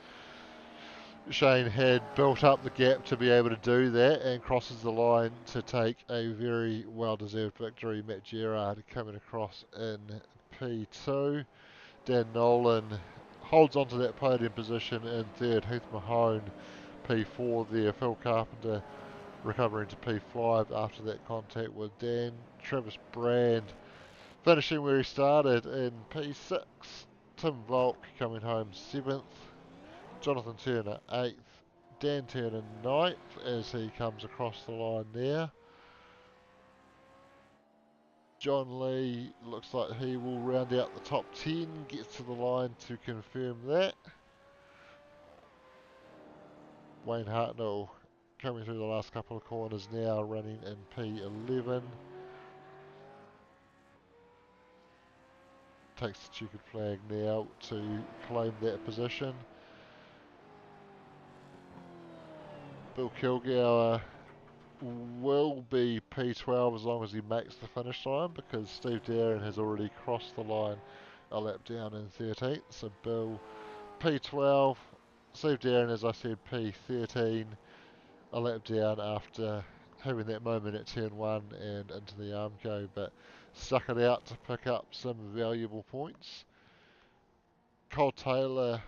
Shane had built up the gap to be able to do that, and crosses the line to take a very well-deserved victory. Matt Gerard coming across in P2. Dan Nolan holds on to that podium position in third. Heath Mahone P4 there. Phil Carpenter recovering to P5 after that contact with Dan. Travis Brand finishing where he started in P6. Tim Valk coming home 7th. Jonathan Turner 8th. Dan Turner 9th as he comes across the line there. John Lee looks like he will round out the top 10, gets to the line to confirm that. Wayne Hartnell coming through the last couple of corners now, running in P11. Takes the checkered flag now to claim that position. Bill Kilgour will be P12 as long as he makes the finish line, because Steve Darren has already crossed the line a lap down in 13th. So Bill P12, Steve Darren, as I said, P13, a lap down after having that moment at turn one and into the Armco, but stuck it out to pick up some valuable points. Cole Taylor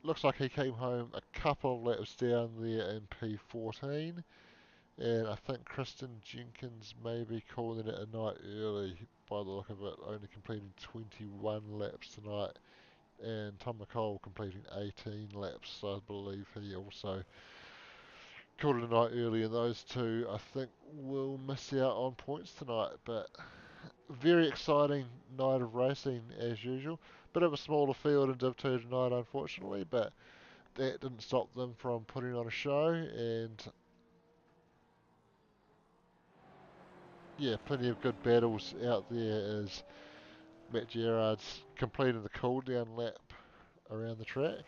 looks like he came home a couple of laps down there in P14, and I think Kristen Jenkins may be calling it a night early by the look of it, only completing 21 laps tonight, and Tom McCall completing 18 laps, so I believe he also called it a night early, and those two I think will miss out on points tonight, but very exciting night of racing as usual. Bit of a smaller field in Div 2 tonight, unfortunately, but that didn't stop them from putting on a show. And yeah, plenty of good battles out there as Matt Gerard's completing the cool down lap around the track.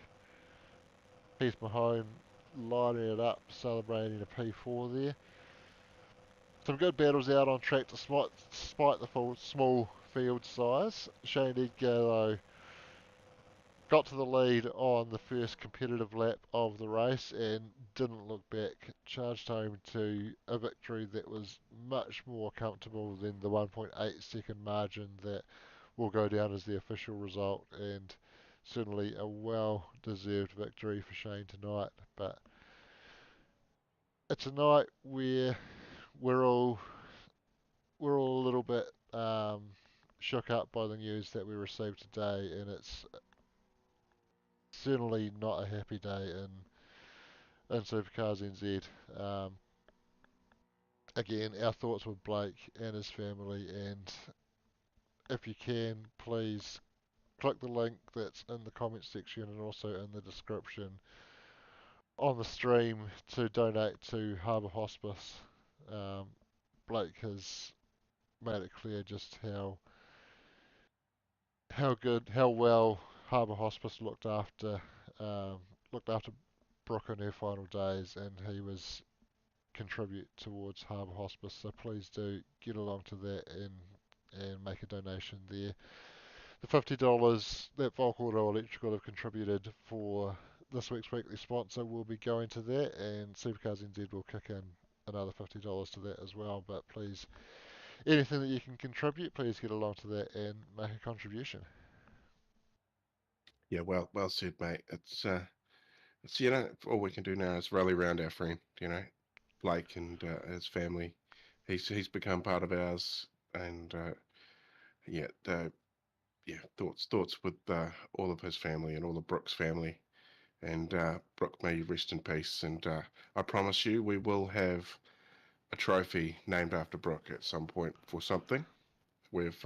Heath Mahone lining it up, celebrating a P4 there. Some good battles out on track despite the full small field size. Shane Edgar, though, got to the lead on the first competitive lap of the race and didn't look back. Charged home to a victory that was much more comfortable than the 1.8 second margin that will go down as the official result, and certainly a well-deserved victory for Shane tonight. But it's a night where we're all we're all a little bit shook up by the news that we received today, and it's certainly not a happy day in Supercars NZ. Again, our thoughts with Blake and his family, and if you can, please click the link that's in the comment section and also in the description on the stream to donate to Harbour Hospice. Um, Blake has made it clear just how well Harbour Hospice um, looked after Brooke in her final days, and he was contribute towards Harbour Hospice. So please do get along to that and make a donation there. The $50 that Valk Auto Electrical have contributed for this week's weekly sponsor will be going to that, and Supercars NZ will kick in another $50 to that as well. But please, anything that you can contribute, please get along to that and make a contribution. Yeah, well said, mate. It's all we can do now is rally around our friend, Blake and his family. He's become part of ours, and yeah, yeah, thoughts with all of his family and all of Brooke's family, and Brooke may rest in peace. And I promise you, we will have a trophy named after Brooke at some point for something. We've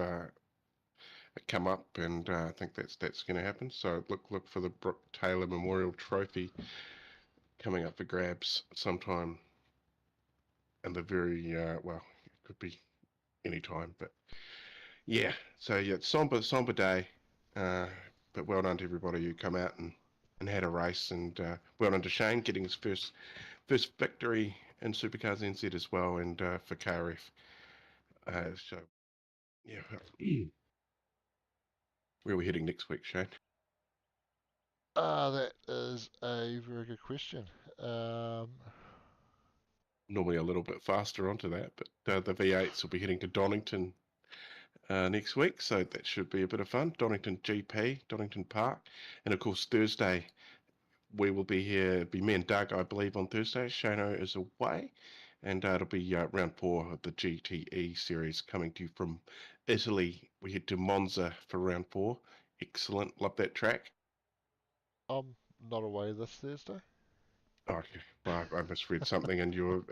come up, and I think that's going to happen. So look for the Brooke Taylor Memorial Trophy coming up for grabs sometime in the very well, it could be any time, but yeah. So yeah, somber day, uh, but well done to everybody who come out and had a race, and well done to Shane getting his first victory in Supercars NZ as well, and for KRF. So yeah, where are we heading next week, Shane? That is a very good question. Um, Normally a little bit faster onto that, but the V8s will be heading to Donington next week, so that should be a bit of fun. Donington GP, Donington Park, and of course Thursday we will be here. It'll be me and Doug, I believe, on Thursday. Shano is away, and it'll be round 4 of the GTE series coming to you from Italy. We head to Monza for round 4. Excellent, love that track. I'm not away this Thursday. Okay, well, I misread something in your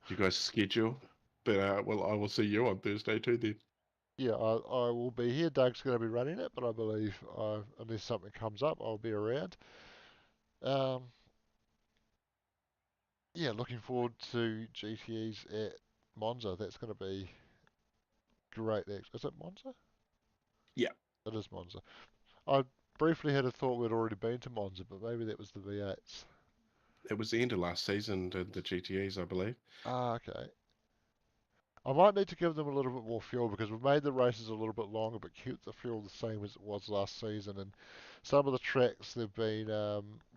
you guys' schedule, but well, I will see you on Thursday too then. Yeah, I will be here. Doug's going to be running it, but I believe unless something comes up, I'll be around. Um, yeah, looking forward to GTEs at Monza. That's going to be great. Is it Monza? Yeah, It is Monza. I briefly had a thought we'd already been to Monza, but maybe that was the V8s. it was the end of last season, the GTEs, I believe. Ah, okay. I might need to give them a little bit more fuel because we've made the races a little bit longer but kept the fuel the same as it was last season. And some of the tracks they've been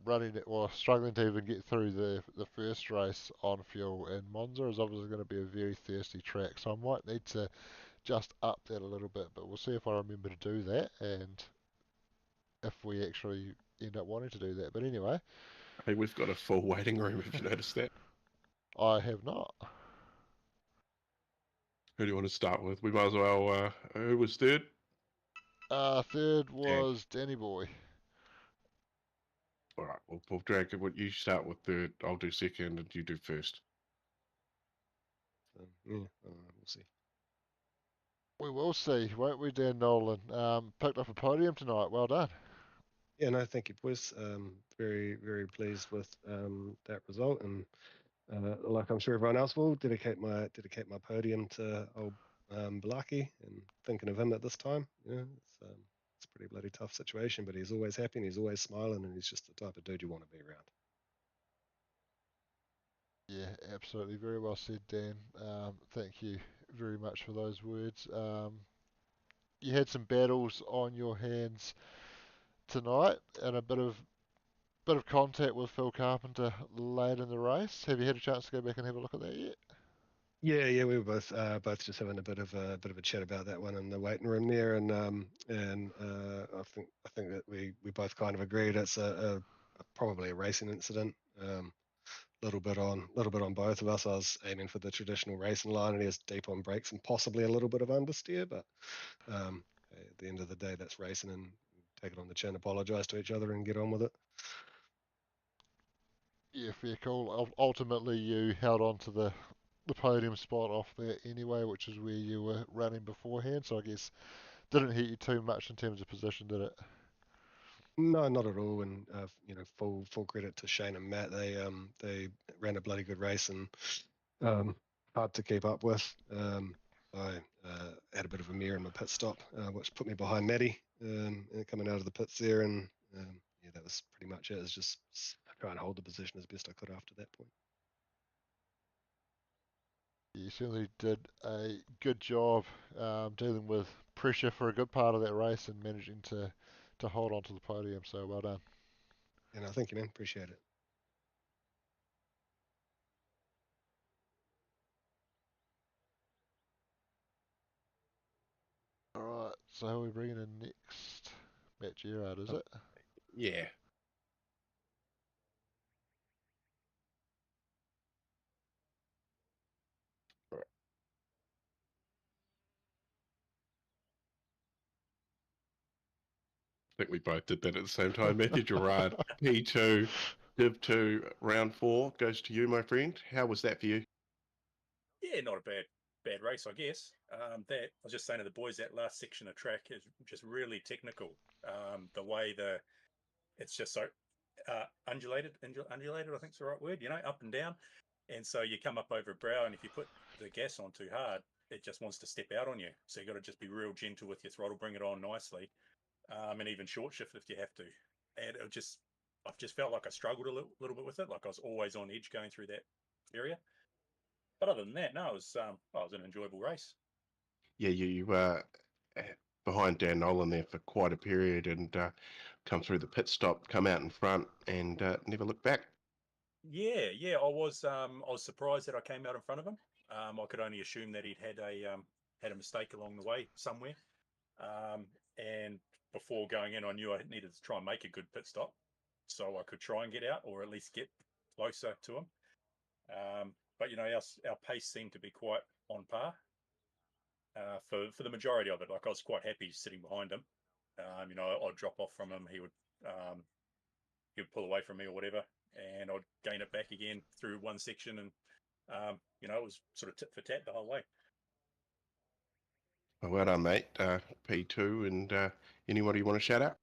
running it or struggling to even get through the first race on fuel. And Monza is obviously going to be a very thirsty track, so I might need to just up that a little bit. But we'll see if I remember to do that and if we actually end up wanting to do that. But anyway, Hey, we've got a full waiting room. If you noticed that, I have not. who do you want to start with? We might as well. Who was third? Third Dan. was Danny Boy. All right, we'll drag it. You start with third. I'll do second, and you do first. Yeah, we'll see. We will see, won't we, Dan Nolan? Picked up a podium tonight. Well done. Yeah, no, thank you, boys. Very, very pleased with that result, and like I'm sure everyone else will, dedicate my podium to old Balaki, and thinking of him at this time. It's a pretty bloody tough situation, but he's always happy and he's always smiling, and he's just the type of dude you want to be around. Yeah, absolutely. Very well said, Dan. Thank you very much for those words. You had some battles on your hands tonight, and a bit of contact with Phil Carpenter late in the race. Have you had a chance to go back and have a look at that yet? Yeah, we were both just having a bit of a chat about that one in the waiting room there, and I think that we both kind of agreed it's probably a racing incident. Little bit on both of us. I was aiming for the traditional racing line, and he was deep on brakes and possibly a little bit of understeer, but at the end of the day, that's racing, and take it on the chin, apologise to each other, and get on with it. Yeah, fair call. Ultimately, you held on to the podium spot off there anyway, which is where you were running beforehand. So I guess didn't hit you too much in terms of position, did it? No, not at all. And full credit to Shane and Matt. They ran a bloody good race, and um, hard to keep up with. I had a bit of a mirror in my pit stop, which put me behind Matty coming out of the pits there, and yeah, that was pretty much it. It was just try and hold the position as best I could after that point. You certainly did a good job dealing with pressure for a good part of that race and managing to hold on to the podium. So well done. And I thank you, man. Appreciate it. All right. So who are we bringing in next? Matt Gerard, is Oh, it? yeah. All right. I think we both did that at the same time. Matthew Gerard, P2, Div 2, round 4 goes to you, my friend. How was that for you? Yeah, not a bad race, I guess. That I was just saying to the boys, that last section of track is just really technical. The way it's just so undulated, I think is the right word. Up and down, and so you come up over a brow, and if you put the gas on too hard, it just wants to step out on you. So you got to just be real gentle with your throttle, bring it on nicely, and even short shift if you have to. And I've just felt like I struggled a little bit with it. Like I was always on edge going through that area. But other than that, no, it was an enjoyable race. Yeah, you behind Dan Nolan there for quite a period and come through the pit stop, come out in front and never look back. Yeah, I was surprised that I came out in front of him. I could only assume that he'd had a mistake along the way somewhere. And before going in, I knew I needed to try and make a good pit stop so I could try and get out or at least get closer to him. But our pace seemed to be quite on par for the majority of it. Like I was quite happy sitting behind him. I'd drop off from him. He would pull away from me or whatever, and I'd gain it back again through one section, and it was sort of tit for tat the whole way. Well done, mate. P2 and anybody you want to shout out?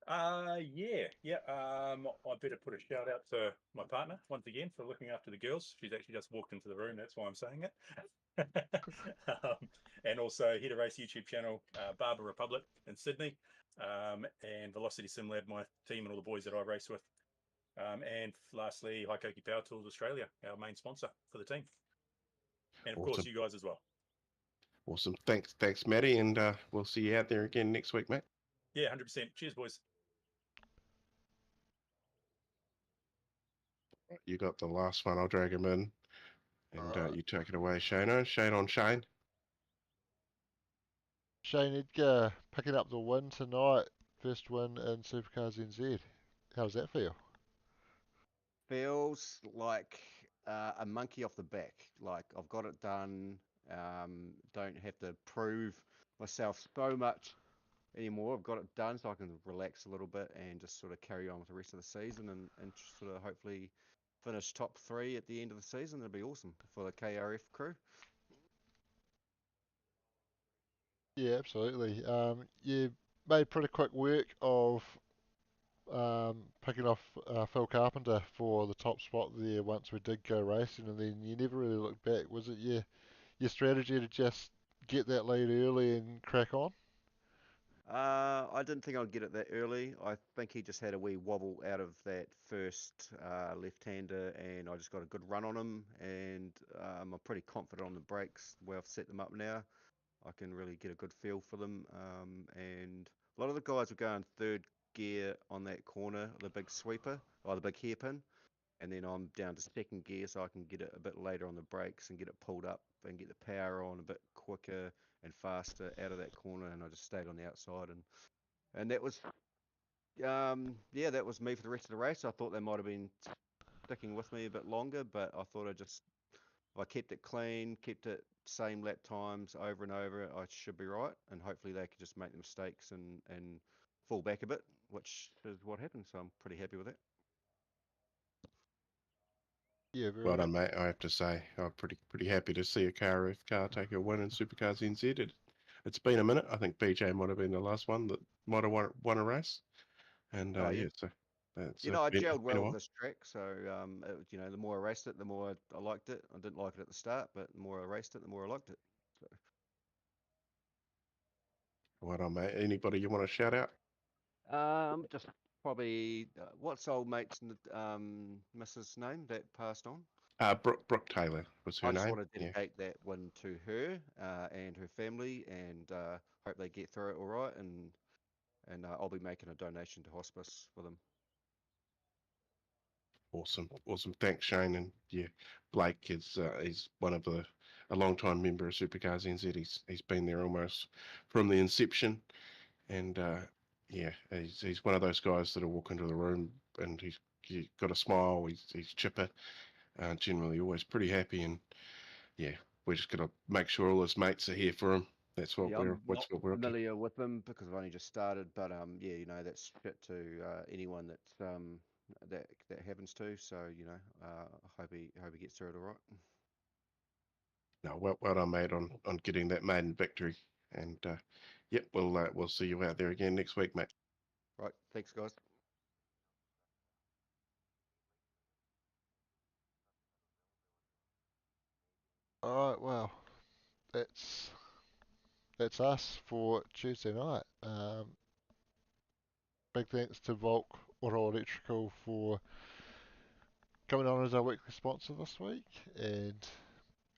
Yeah. I better put a shout out to my partner once again for looking after the girls. She's actually just walked into the room. That's why I'm saying it. And also Header Race YouTube channel, Barber Republic in Sydney, and Velocity Sim Lab, my team and all the boys that I race with. And lastly, Haikoki Power Tools Australia, our main sponsor for the team. And of Awesome. course, you guys as well. Awesome. Thanks, Matty, and we'll see you out there again next week, mate. Yeah, 100%. Cheers, boys. You got the last one. I'll drag him in, and Alright. you take it away, Shano. Shane on Shane. Shane Edgar picking up the win tonight. First win in Supercars NZ. How's that feel? Feels like a monkey off the back. Like I've got it done. Don't have to prove myself so much anymore. I've got it done, so I can relax a little bit and just sort of carry on with the rest of the season and sort of hopefully finish top 3 at the end of the season. That'd be awesome for the KRF crew. Yeah, absolutely. You made pretty quick work of picking off Phil Carpenter for the top spot there once we did go racing, and then you never really looked back. Was it your strategy to just get that lead early and crack on? I didn't think I'd get it that early. I think he just had a wee wobble out of that first left-hander, and I just got a good run on him. And I'm pretty confident on the brakes, the way I've set them up now. I can really get a good feel for them. And a lot of the guys were going third gear on that corner, the big sweeper, or the big hairpin. And then I'm down to second gear, so I can get it a bit later on the brakes and get it pulled up and get the power on a bit quicker and faster out of that corner. And I just stayed on the outside, and that was yeah, that was me for the rest of the race. I thought they might have been sticking with me a bit longer, but I thought if I kept it clean, kept it same lap times over and over, I should be right. And hopefully they could just make the mistakes and fall back a bit, which is what happened. So I'm pretty happy with it. Yeah, very Well good. done, mate. I have to say, I'm pretty happy to see a KRF car take a win in Supercars NZ. It's been a minute. I think BJ might have been the last one that might have won a race. And Oh, yeah. yeah, so that's You know, I been gelled a well while. with this track, so you know, the more I raced it, the more I liked it. I didn't like it at the start, but the more I raced it, the more I liked it. So, Well done, mate. Anybody you want to shout out? just probably what's old mate's Mrs. name that passed on? Brooke Taylor was her I just name. want to Yeah. dedicate that win to her and her family, and hope they get through it all right. And I'll be making a donation to hospice for them. Awesome. Thanks, Shane. And yeah, Blake is he's one of a long time member of Supercars NZ. He's been there almost from the inception, and yeah, he's one of those guys that'll walk into the room and he's got a smile. He's chipper, generally always pretty happy, and yeah, we're just gonna make sure all his mates are here for him. That's what Yeah, I'm not what we're up to. familiar with them because I've only just started, but yeah, you know, that's shit to anyone that's that happens to. So you know, I hope he gets through it all right. No, well done, mate, on getting that maiden victory. And yep, we'll see you out there again next week, mate. Right, thanks, guys. All right, well, that's us for Tuesday night. Big thanks to Valk Auto Electrical for coming on as our weekly sponsor this week, and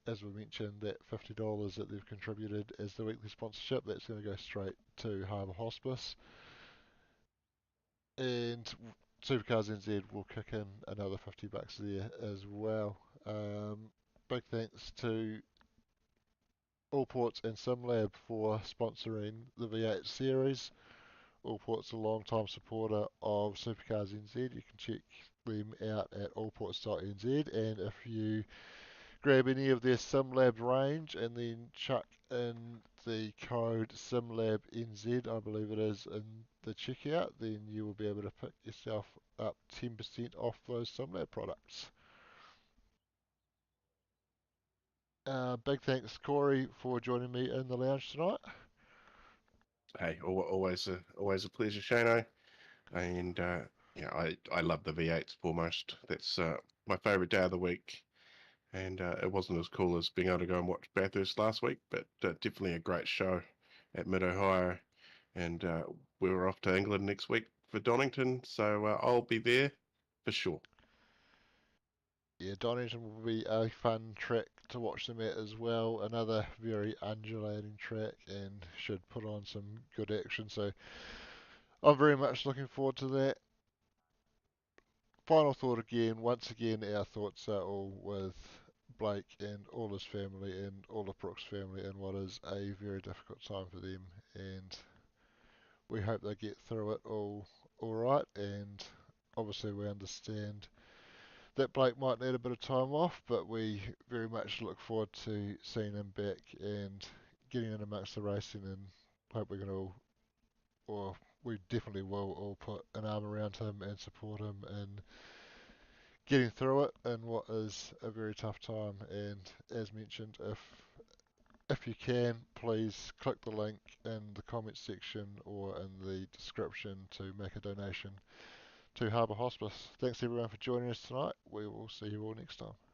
as we mentioned, that $50 that they've contributed as the weekly sponsorship, that's going to go straight to Harbour Hospice. And Supercars NZ will kick in another $50 there as well. Big thanks to Allports and Sim Lab for sponsoring the V8 series. Allport's a long-time supporter of Supercars NZ. You can check them out at allports.nz, and if you grab any of their SimLab range and then chuck in the code SimLabNZ, I believe it is, in the checkout, then you will be able to pick yourself up 10% off those SimLab products. Big thanks, Corey, for joining me in the lounge tonight. Hey, always a pleasure, Shano. And yeah, I love the V8s foremost. That's my favourite day of the week. And it wasn't as cool as being able to go and watch Bathurst last week, but definitely a great show at Mid Ohio. And we're off to England next week for Donington, so I'll be there for sure. yeah, Donington will be a fun track to watch them at as well. Another very undulating track and should put on some good action. So I'm very much looking forward to that. Final thought again, once again, our thoughts are all with Blake and all his family and all of Brooks' family in what is a very difficult time for them. And we hope they get through it all right. And obviously, we understand that Blake might need a bit of time off, but we very much look forward to seeing him back and getting in amongst the racing, and hope we can all, or we definitely will all put an arm around him and support him in getting through it in what is a very tough time. And as mentioned, if you can, please click the link in the comments section or in the description to make a donation to Harbour Hospice. Thanks everyone for joining us tonight. We will see you all next time.